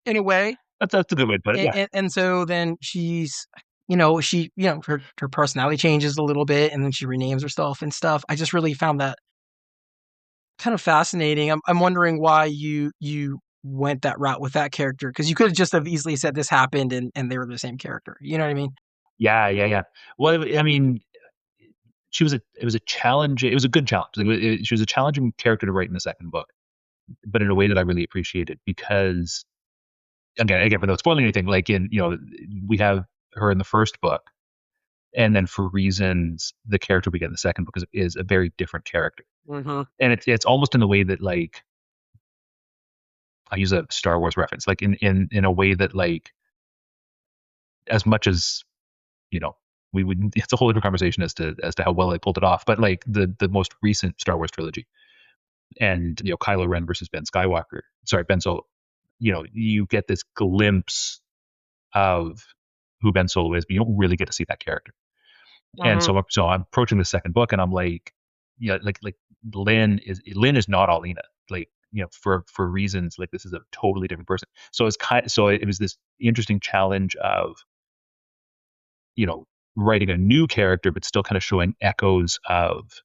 in a way. That's a good way to put it. Yeah. And so then she's, her personality changes a little bit, and then she renames herself and stuff. I just really found that kind of fascinating. I'm wondering why you went that route with that character, because you could have just have easily said this happened and they were the same character. You know what I mean? Yeah. Yeah. Yeah. Well, I mean, it was a challenge. It was a good challenge. She was a challenging character to write in the second book, but in a way that I really appreciated because again, without spoiling anything, like we have her in the first book, and then for reasons the character we get in the second book is a very different character, Mm-hmm. and it's almost in the way that like I use a Star Wars reference, like in a way that like as much as you know we would it's a whole different conversation as to how well they pulled it off, but like the most recent Star Wars trilogy and Kylo Ren versus Ben Solo, you get this glimpse of who Ben Solo is, but you don't really get to see that character. And Mm-hmm. so I'm approaching the second book, and I'm like, like Lynn is not Alina, like for reasons like this is a totally different person. So it was this interesting challenge of writing a new character, but still kind of showing echoes of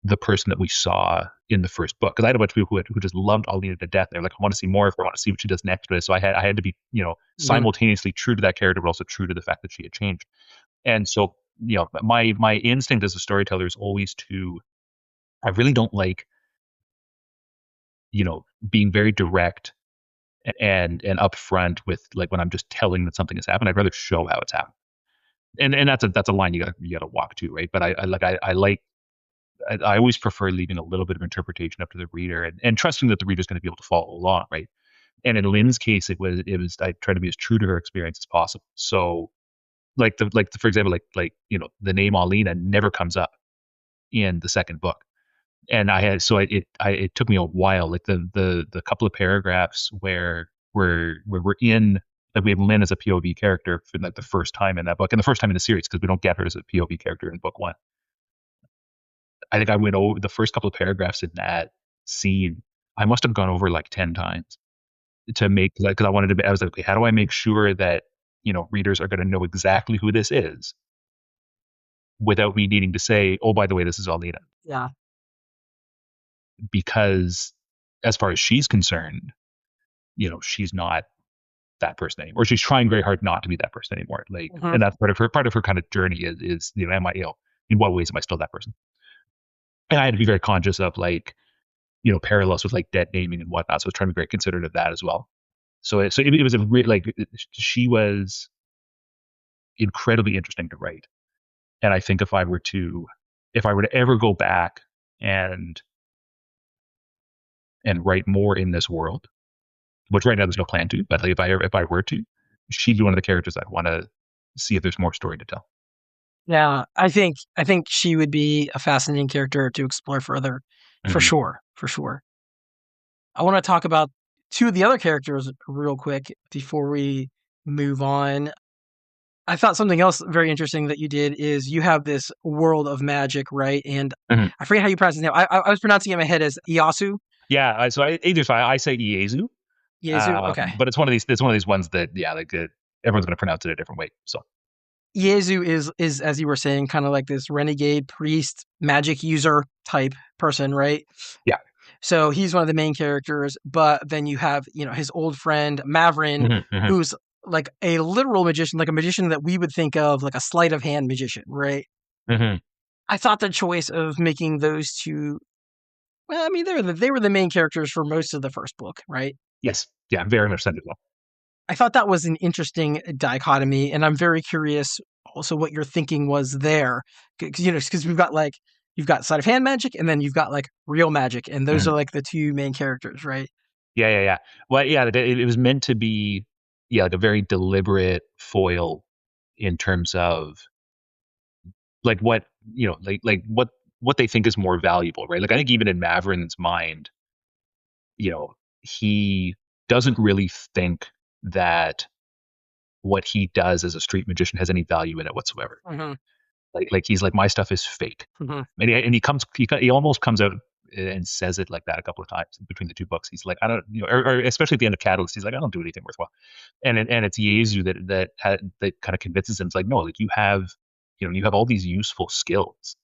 the person that we saw in the first book. Because I had a bunch of people who just loved Alina to death. They're like, I want to see more of her. I want to see what she does next. So I had to be Mm-hmm. simultaneously true to that character, but also true to the fact that she had changed. And so my instinct as a storyteller is always to I really don't like being very direct and upfront with like when I'm just telling that something has happened. I'd rather show how it's happened. And that's a line you gotta walk to, right? But I always prefer leaving a little bit of interpretation up to the reader and trusting that the reader's going to be able to follow along, right? And in Lynn's case, it was I tried to be as true to her experience as possible. So for example, the name Alina never comes up in the second book, and I had so it took me a while, like the couple of paragraphs where we're in. Like we have Lynn as a POV character for like the first time in that book, and the first time in the series because we don't get her as a POV character in book one. I think I went over the first couple of paragraphs in that scene. I must have gone over like 10 times to make, like, because I wanted to be, I was like, okay, how do I make sure that, readers are going to know exactly who this is without me needing to say, oh, by the way, this is Alina. Yeah. Because as far as she's concerned, she's not that person anymore. She's trying very hard not to be that person anymore. Like, Mm-hmm. and that's part of her kind of journey is, am I, in what ways am I still that person? And I had to be very conscious of like, parallels with like dead naming and whatnot. So I was trying to be very considerate of that as well. So it was she was incredibly interesting to write. And I think if I were to ever go back and write more in this world, which right now there's no plan to, but like if I were to, she'd be one of the characters I'd want to see if there's more story to tell. Yeah, I think she would be a fascinating character to explore further, for Mm-hmm. sure, for sure. I want to talk about two of the other characters real quick before we move on. I thought something else very interesting that you did is you have this world of magic, right? And Mm-hmm. I forget how you pronounce his name. I was pronouncing it in my head as Iyasu. Yeah, I say Iezu, Ieyasu. Okay. but it's one of these ones that everyone's going to pronounce it a different way. So Ieyasu is as you were saying, kind of like this renegade priest, magic user type person, right? yeah. So he's one of the main characters, but then you have, his old friend Mavrin, Mm-hmm. Mm-hmm. who's like a literal magician, like a magician that we would think of like a sleight of hand magician, right? Mm-hmm. I thought the choice of making those two, well, I mean, they were the main characters for most of the first book, right? Yes, yeah, very much so as well. I thought that was an interesting dichotomy, and I'm very curious also what your thinking was there. Because we've got like you've got sleight of hand magic, and then you've got like real magic, and those are Mhm. like the two main characters, right? Yeah. Well, yeah, it was meant to be, yeah, like a very deliberate foil in terms of like what what they think is more valuable, right? Like I think even in Maverin's mind, you know, he doesn't really think that what he does as a street magician has any value in it whatsoever. Mm-hmm. Like he's like, my stuff is fake, Mm-hmm. and he almost comes out and says it like that a couple of times between the two books. He's like, I don't, or especially at the end of Catalyst, he's like, I don't do anything worthwhile. And it's Yezu that kind of convinces him. It's like, no, like you have all these useful skills.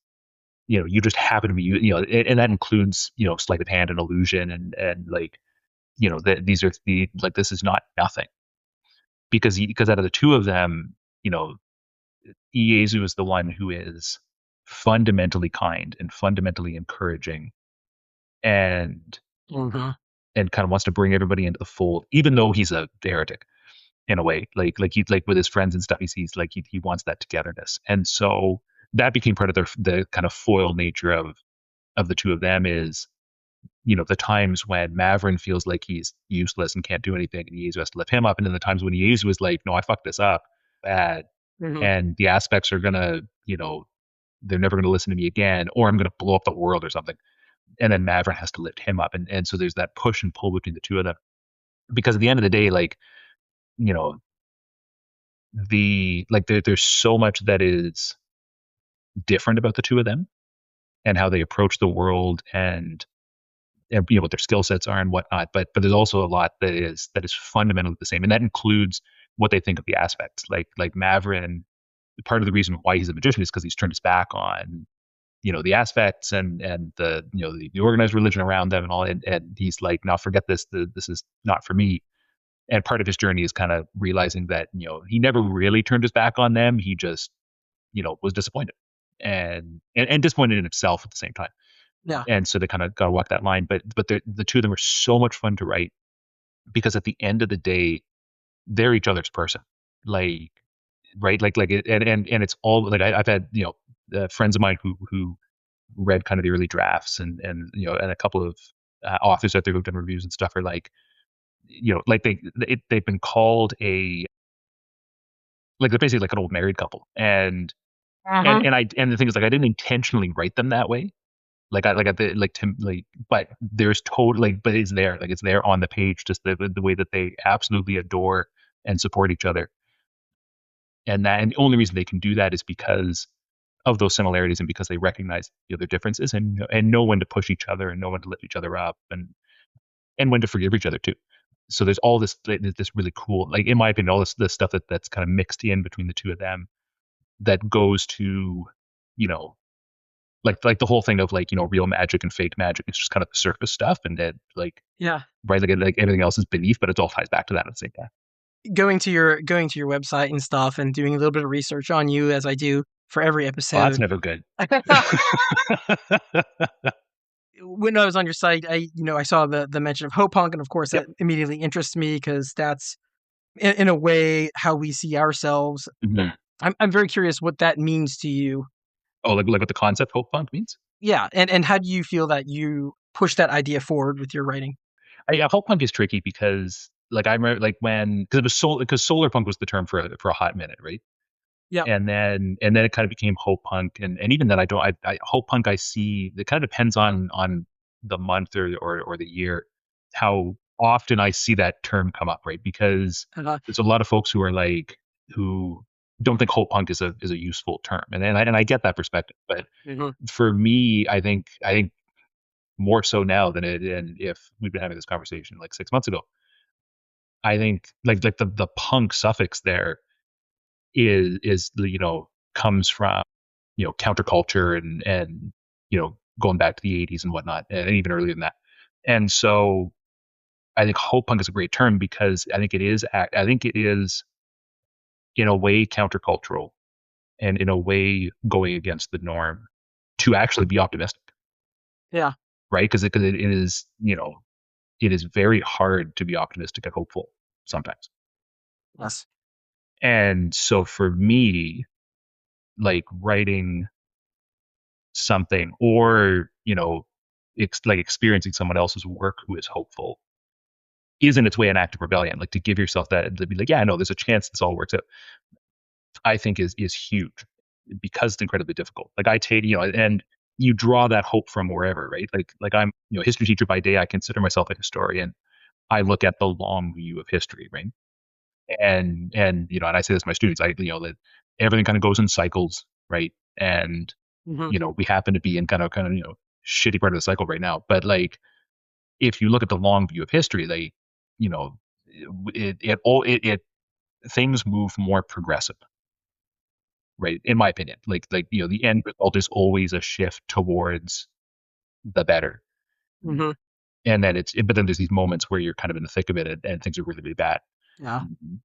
You just happen to be, and that includes, sleight of hand and illusion and like, that these are like, this is not nothing, because out of the two of them, you know, Iezu is the one who is fundamentally kind and fundamentally encouraging, and Mm-hmm. kind of wants to bring everybody into the fold, even though he's a heretic in a way. Like he, like with his friends and stuff, he sees like he wants that togetherness, and so that became part of the kind of foil nature of the two of them is, the times when Maverin feels like he's useless and can't do anything, and Iezu has to lift him up, and then the times when Iezu is like, no, I fucked this up bad, Mm-hmm. and the aspects are gonna, they're never gonna listen to me again, or I'm gonna blow up the world or something. And then Maverin has to lift him up, and so there's that push and pull between the two of them. Because at the end of the day, like, you know, there's so much that is different about the two of them and how they approach the world, and what their skill sets are and whatnot. But there's also a lot that is fundamentally the same, and that includes what they think of the aspects. Like Maverin, part of the reason why he's a magician is because he's turned his back on, the aspects and the organized religion around them and all, and he's like, now forget this. This is not for me. And part of his journey is kind of realizing that, he never really turned his back on them. He just, was disappointed, and disappointed in himself at the same time. Yeah. And so they kind of got to walk that line. But the two of them are so much fun to write, because at the end of the day, they're each other's person. Like, right, and it's all like, I've had, friends of mine who read kind of the early drafts, and a couple of authors out there who've done reviews and stuff are like, like they've been called they're basically like an old married couple. And Uh-huh. the thing is, like, I didn't intentionally write them that way. But there's totally, but it's there on the page, just the way that they absolutely adore and support each other. And the only reason they can do that is because of those similarities, and because they recognize the other differences, and know when to push each other, and know when to lift each other up, and when to forgive each other too. So there's all this really cool, like, in my opinion, all this stuff that's kind of mixed in between the two of them, that goes to, you know like the whole thing of, like, real magic and fake magic is just kind of the surface stuff, and then, like, Yeah. right, like everything else is beneath, but it all ties back to that at the same time. Going to your website and stuff, and doing a little bit of research on you, as I do for every Oh, that's episode. never good. When I was on your site, I saw the mention of Hopepunk, and of course Yep. that immediately interests me, because that's in a way how we see ourselves. Mhm. I'm very curious what that means to you. Oh, like what the concept Hope Punk means? Yeah, and how do you feel that you push that idea forward with your writing? Yeah, Hope Punk is tricky because, like, I remember, like, when, because it was because solar punk was the term for a hot minute, right? Yeah. And then it kind of became Hope Punk, and even then, I Hope Punk, I see it kind of depends on the month, or the year, how often I see that term come up, right? Because Uh, there's a lot of folks who don't think Hope Punk is a useful term, and I get that perspective. But mhm. for me, I think more so now than if we'd been having this conversation like 6 months ago. I think, like the punk suffix there is comes from, counterculture, and going back to the 80s and whatnot, and even earlier than that. And so I think Hope Punk is a great term, because I think it is in a way countercultural, and in a way going against the norm, to actually be optimistic, Yeah. right? Because it is very hard to be optimistic and hopeful sometimes. Yes. And so for me, like writing something, or like experiencing someone else's work who is hopeful, is in its way an act of rebellion. Like, to give yourself that, to be like, yeah, no, there's a chance this all works out, I think is huge, because it's incredibly difficult. Like, I take, and you draw that hope from wherever, right? Like I'm, a history teacher by day. I consider myself a historian. I look at the long view of history, right? And I say this to my students, that everything kind of goes in cycles, right? And Hmm. we happen to be in kind of shitty part of the cycle right now. But like, if you look at the long view of history, like, you know, it things move more progressive, right? In my opinion, the end result is always a shift towards the better. Hmm. And then but then there's these moments where you're kind of in the thick of it, and things are really, really bad. Yeah.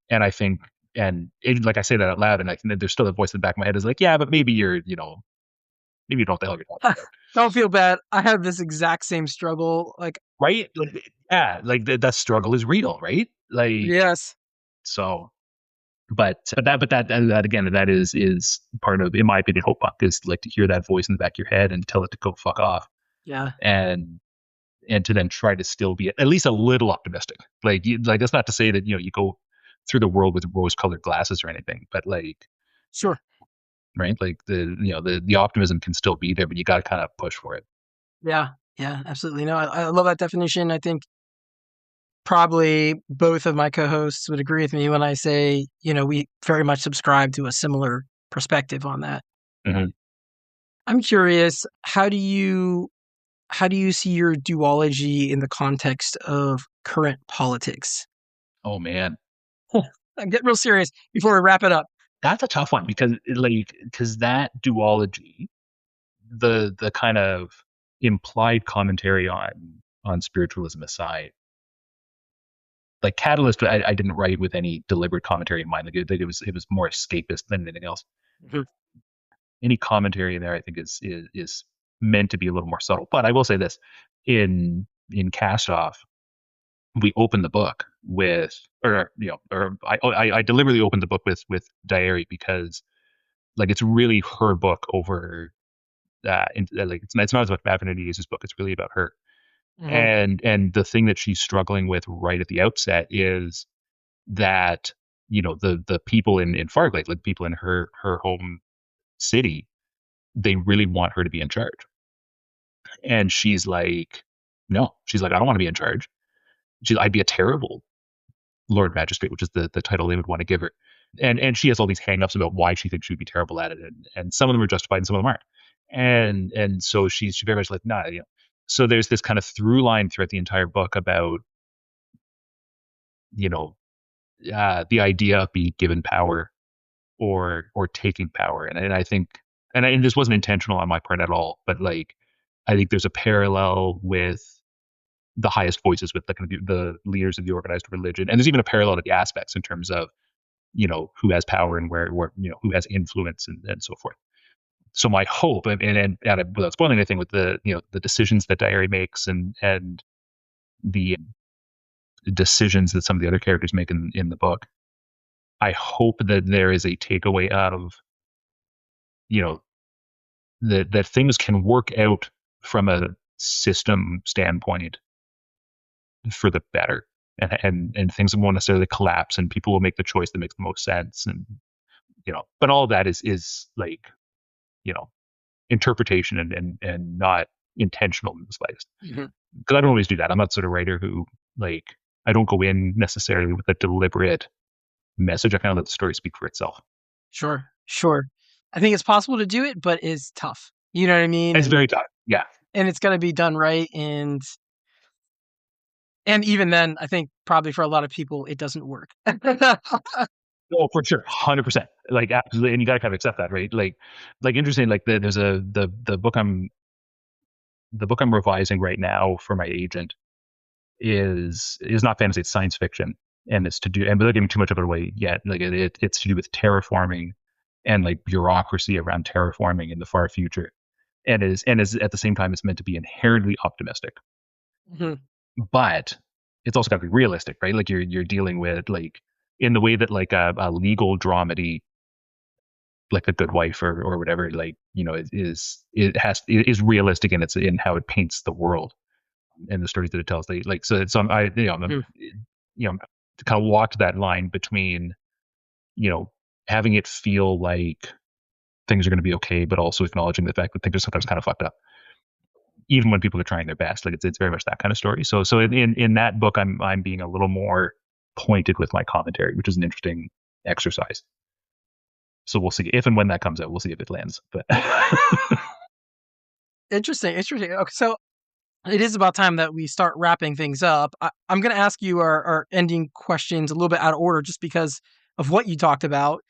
And I think, like, I say that out loud, and there's still a voice in the back of my head is like, yeah, but maybe maybe you don't know what the hell you're talking about. Don't feel bad. I have this exact same struggle. Like, Right? Like, yeah, like that struggle is real, right? Like, yes. so, but that again, that is part of, in my opinion, Hopepunk, is like to hear that voice in the back of your head and tell it to go fuck off, Yeah. and to then try to still be at least a little optimistic. Like, that's not to say that you go through the world with rose-colored glasses or anything, but like, Sure. right, like the optimism can still be there, but you got to kind of push for it. Yeah. Yeah. Absolutely. No, I love that definition. I think probably both of my co-hosts would agree with me when I say, we very much subscribe to a similar perspective on that. Mhm. I'm curious, how do you see your duology in the context of current politics? Oh man, Get real serious before we wrap it up. that's a tough one, because that duology, the kind of implied commentary on spiritualism aside, like Catalyst, I didn't write with any deliberate commentary in mind. Like, it was more escapist than anything else. Mhm. Any commentary in there, I think, is meant to be a little more subtle. But I will say this: in Castoff, we open the book with, or I deliberately opened the book with Diary, because like, it's really her book over, like, it's not as much Aphrodite's book. It's really about her. Mhm. And the thing that she's struggling with right at the outset is that, the people in Farglade, like people in her home city, they really want her to be in charge. And she's like, no, she's like, I don't want to be in charge. I'd be a terrible Lord Magistrate, which is the title they would want to give her. And she has all these hangups about why she thinks she would be terrible at it, and some of them are justified and some of them aren't. And so she's very much like, nah, So there's this kind of through line throughout the entire book about, you know the idea of being given power, or taking power. And I think, and this wasn't intentional on my part at all, but like, I think there's a parallel with the highest voices, with the leaders of the organized religion, and there's even a parallel to the aspects in terms of, who has power, and where who has influence, and so forth. So my hope, and without spoiling anything, with the decisions that Diary makes, and the decisions that some of the other characters make in the book, I hope that there is a takeaway of, you know that things can work out from a system standpoint for the better, and things won't necessarily collapse, and people will make the choice that makes the most sense. And but all of that is like, you know interpretation, and not intentional in the slightest, Mhm. because I don't always do that. I'm not the sort of writer who, like, I don't go in necessarily with a deliberate message. I kind of let the story speak for itself. Sure. Sure. I think it's possible to do it, but it's tough. You know what I mean? It's And very tough. Yeah. it's got to be done right. And even then, I think probably for a lot of people, it doesn't work. Oh, for sure, 100%. Like, absolutely, and you gotta kind of accept that, right? Like, interesting. Like, there's the book I'm revising right now for my agent is not fantasy; it's science fiction, and it's to do, and without giving too much of it away yet, like, it's to do with terraforming, and like bureaucracy around terraforming in the far future, and is at the same time, it's meant to be inherently optimistic, Mhm. but it's also got to be realistic, right? Like, you're dealing with, like, in the way that, like, a legal dramedy like A Good Wife or whatever, like, is realistic in how it paints the world and the stories that it tells. Hmm. Kind of walked that line between, having it feel like things are going to be okay, but also acknowledging the fact that things are sometimes kind of fucked up, even when people are trying their best. Like it's very much that kind of story. So in that book, I'm being a little more pointed with my commentary, which is an interesting exercise. So we'll see if and when that comes out. We'll see if it lands. But Interesting. Okay, so it is about time that we start wrapping things up. I'm going to ask you our ending questions a little bit out of order, just because of what you talked about.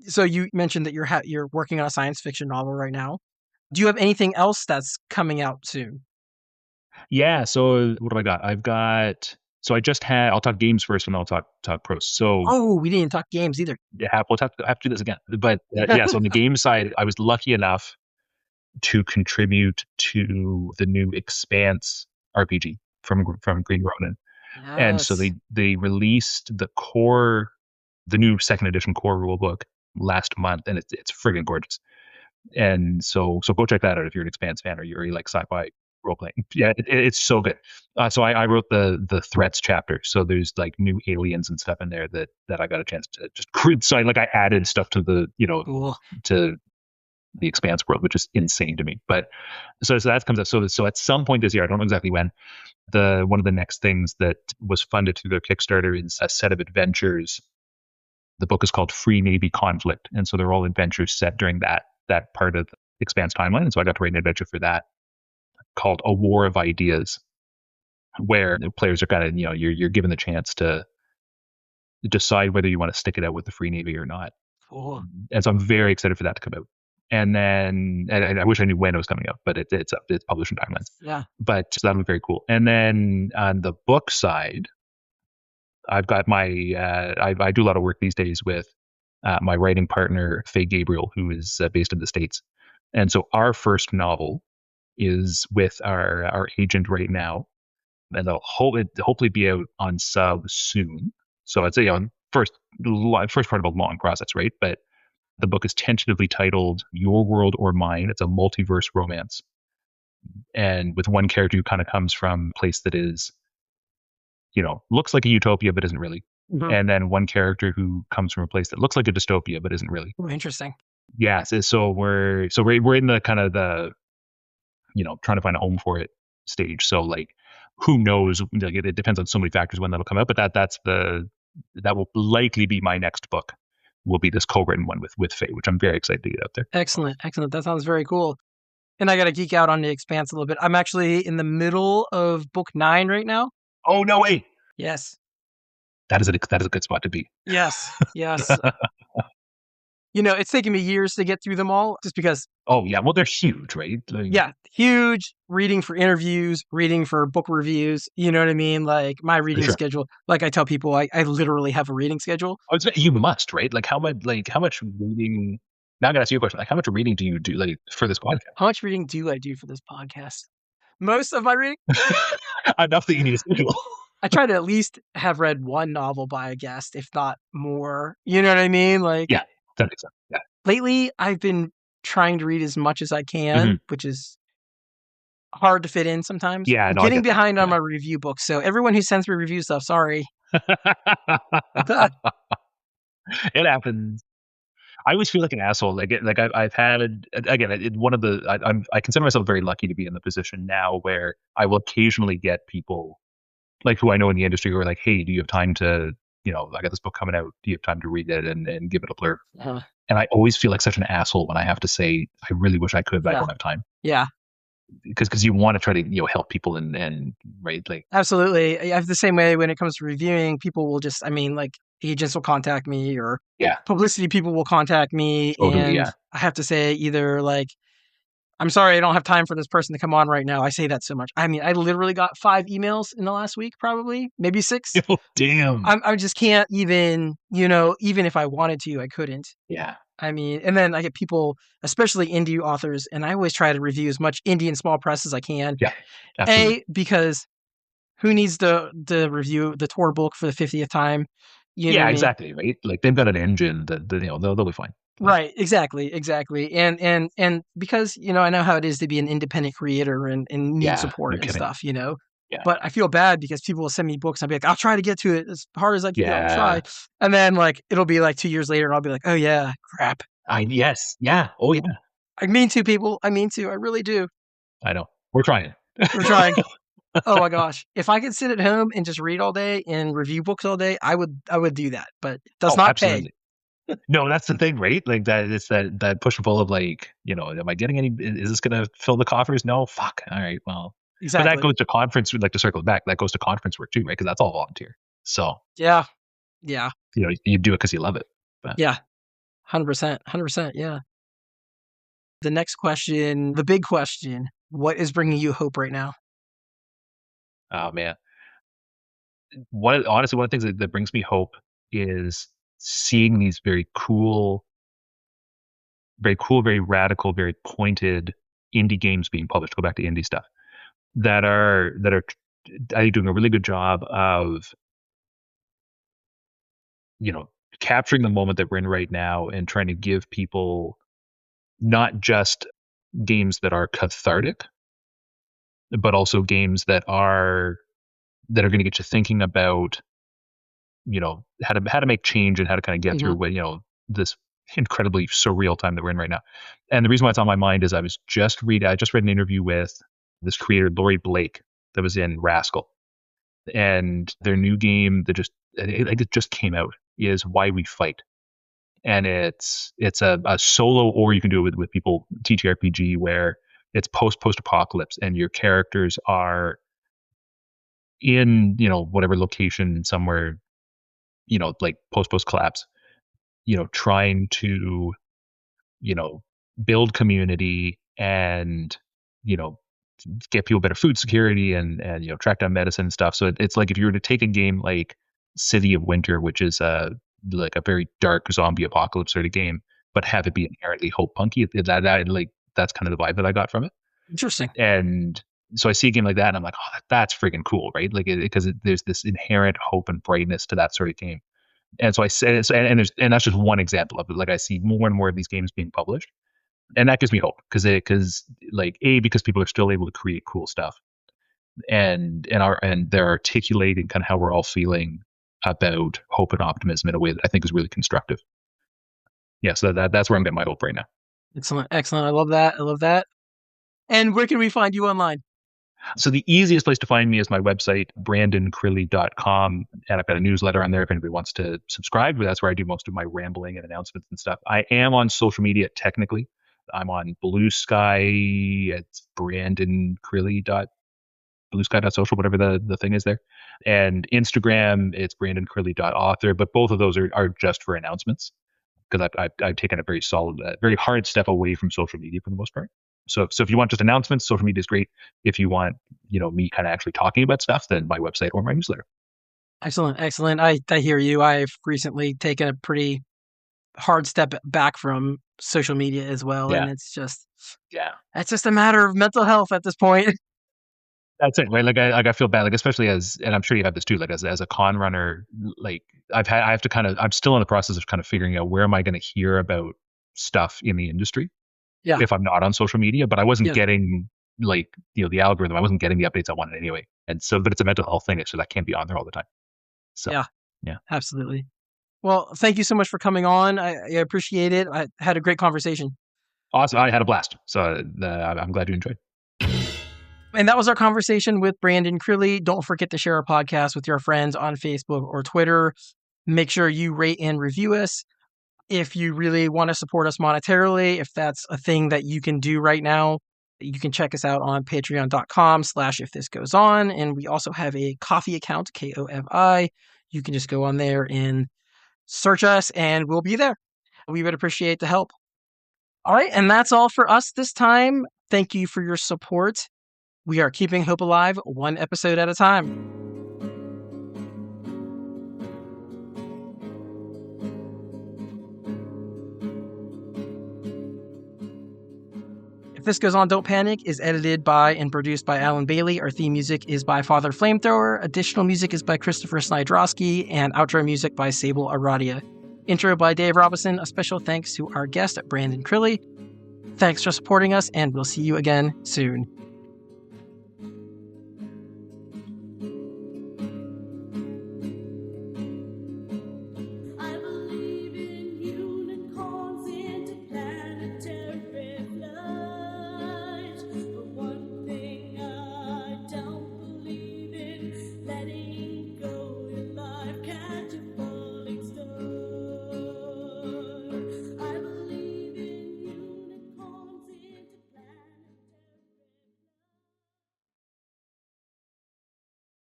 So you mentioned that you're working on a science fiction novel right now. Do you have anything else that's coming out soon? yeah. So what have I got? So I just had. I'll talk games first, and then I'll talk pros. So Oh, we didn't talk games either. yeah, we'll have to do this again. But yeah, so on the game side, I was lucky enough to contribute to the new Expanse RPG from Green Ronin. And so Yes. they released the new second edition core rulebook last month, and it's friggin' gorgeous. And so go check that out if you're an Expanse fan or you like sci-fi role playing. Yeah, it's so good. So I wrote the threats chapter. So there's like new aliens and stuff in there that I got a chance to just so I added stuff to the Cool. to the Expanse world, which is insane to me. But so that comes up. So at some point this year, I don't know exactly when, one of the next things that was funded through their Kickstarter is a set of adventures. The book is called Free Navy Conflict, and so they're all adventures set during that part of the Expanse timeline. And so I got to write an adventure for that called A War of Ideas, where the players are kind of you're given the chance to decide whether you want to stick it out with the Free Navy or not. Cool. And so I'm very excited for that to come out. And then and I wish I knew when it was coming out, but it's published in timelines. Yeah. But so that'll be very cool. And then on the book side, I've got I do a lot of work these days with my writing partner Faye Gabriel, who is based in the States. And so our first novel is with our agent right now, and they'll hopefully be out on sub soon. So it's first part of a long process, right? But the book is tentatively titled Your World or Mine. It's a multiverse romance, and with one character who kind of comes from a place that is, looks like a utopia but isn't really. Mhm. And then one character who comes from a place that looks like a dystopia but isn't really. Oh, interesting. Yeah, so we're in the kind of the trying to find a home for it stage. So like, who knows? Like, it depends on so many factors when that'll come out. But that will likely be my next book. Will be this co-written one with Faye, which I'm very excited to get out there. Excellent. Excellent. That sounds very cool. And I got to geek out on the Expanse a little bit. I'm actually in the middle of book 9 right now. Oh no way! Yes. That is a good spot to be. Yes. Yes. It's taken me years to get through them all, just because. Oh yeah, well they're huge, right? Like, Yeah, huge. Reading for interviews, reading for book reviews. You know what I mean? Like my reading sure. schedule. Like I tell people, I literally have a reading schedule. Oh, you must, right? Like how much reading? Now I'm gonna ask you a question. Like how much reading do you do like for this podcast? How much reading do I do for this podcast? Most of my reading. Enough that you need a schedule. I try to at least have read one novel by a guest, if not more. You know what I mean? Like, yeah, that makes sense. Yeah. Lately, I've been trying to read as much as I can, which is hard to fit in sometimes. Yeah, I'm no, getting behind on my review book, so everyone who sends me review stuff, sorry. It happens. I always feel like an asshole. Like I've had again one of the I consider myself very lucky to be in the position now where I will occasionally get people like who I know in the industry who are like, hey, do you have time to I got this book coming out. Do you have time to read it and give it a blurb? And I always feel like such an asshole when I have to say I really wish I could, but I don't have time. Yeah. Because you want to try to help people and right, like absolutely. I have the same way when it comes to reviewing. People will just like agents will contact me or publicity people will contact me, and I have to say either like, I'm sorry, I don't have time for this person to come on right now. I say that so much. I mean, I literally got 5 emails in the last week, probably maybe 6. Oh damn! I just can't even even if I wanted to, I couldn't. Yeah. I mean, and then I get people, especially indie authors, and I always try to review as much indie and small press as I can. Yeah, absolutely. Because who needs to review the Tor book for the 50th time? Yeah, exactly, right? Like they've got an engine that they'll be fine. Right. Exactly. And because, I know how it is to be an independent creator and need Yeah, no support and kidding. stuff, Yeah, but I feel bad because people will send me books and I'll be like, I'll try to get to it as hard as I'll try. yeah. And then like, it'll be like 2 years later and I'll be like, oh yeah, crap. Yes, yeah. Oh yeah. I mean to, people. I mean to. I really do. I know. We're trying. We're trying. Oh my gosh. If I could sit at home and just read all day and review books all day, I would do that, but it does Oh, not pay. absolutely. No, that's the thing, right? Like that it's that push and pull of like, am I getting any is this gonna fill the coffers? No, fuck. All right, well. But that Exactly. goes to conference, like to circle it back, that goes to conference work too, right? Because that's all volunteer. So, Yeah. Yeah. you do it because you love it. But Yeah. 100%. 100%. Yeah. The next question, the big question, what is bringing you hope right now? oh man. Honestly, one of the things that brings me hope is seeing these very cool, very radical, very pointed indie games being published. Go back to indie stuff that are I think doing a really good job of you know capturing the moment that we're in right now and trying to give people not just games that are cathartic, but also games that are going to get you thinking about how to make change and how to kind of get Hmm. through this incredibly surreal time that we're in right now. And the reason why it's on my mind is I just read an interview with this creator Laurie Blake that was in Rascal, and their new game that it just came out is Why We Fight, and it's a solo, or you can do it with people, TTRPG, where it's post apocalypse and your characters are in whatever location somewhere, like post collapse, trying to you know build community and you know get people better food security and track down medicine and stuff. So it's like if you were to take a game like City of Winter, which is like a very dark zombie apocalypse sort of game, but have it be inherently hope punky. That's kind of the vibe that I got from it. Interesting. And so I see a game like that and I'm like, oh, that's freaking cool, right? Like because there's this inherent hope and brightness to that sort of game. And so I said, and that's just one example of it. Like I see more and more of these games being published, and that gives me hope because people are still able to create cool stuff, and they're articulating kind of how we're all feeling about hope and optimism in a way that I think is really constructive. Yeah, so that's where I'm getting my hope right now. Excellent. Excellent. I love that. I love that. And where can we find you online? So the easiest place to find me is my website, brandoncrilly.com. And I've got a newsletter on there if anybody wants to subscribe. But that's where I do most of my rambling and announcements and stuff. I am on social media technically. I'm on Blue Sky. It's brandoncrilly.bluesky.social, whatever the thing is there. And Instagram, it's brandoncrilly.author. But both of those are just for announcements because I've taken a very solid, very hard step away from social media for the most part. So if you want just announcements, social media is great. If you want, me kind of actually talking about stuff, then my website or my newsletter. Excellent. Excellent. I hear you. I've recently taken a pretty hard step back from social media as well. Yeah. And it's just Yeah. a matter of mental health at this point. That's it, right? Like I feel bad, like especially and I'm sure you have this too, like as a con runner, like I'm still in the process of kind of figuring out where am I going to hear about stuff in the industry Yeah. if I'm not on social media, but I wasn't Yeah. getting the algorithm. I wasn't getting the updates I wanted anyway. And so, but it's a mental health thing, so that can't be on there all the time. So, yeah. Absolutely. Well, thank you so much for coming on. I appreciate it. I had a great conversation. Awesome. I had a blast. So I'm glad you enjoyed. And that was our conversation with Brandon Crilly. Don't forget to share our podcast with your friends on Facebook or Twitter. Make sure you rate and review us. If you really want to support us monetarily, if that's a thing that you can do right now, you can check us out on patreon.com/ifthisgoeson. And we also have a Ko-fi account, Kofi. You can just go on there and search us and we'll be there. We would appreciate the help. All right. And that's all for us this time. Thank you for your support. We are keeping hope alive one episode at a time. If This Goes On, Don't Panic is edited by and produced by Alan Bailey. Our theme music is by Father Flamethrower. Additional music is by Christopher Snydrowski and outro music by Sable Aradia. Intro by Dave Robinson. A special thanks to our guest, Brandon Crilly. Thanks for supporting us, and we'll see you again soon.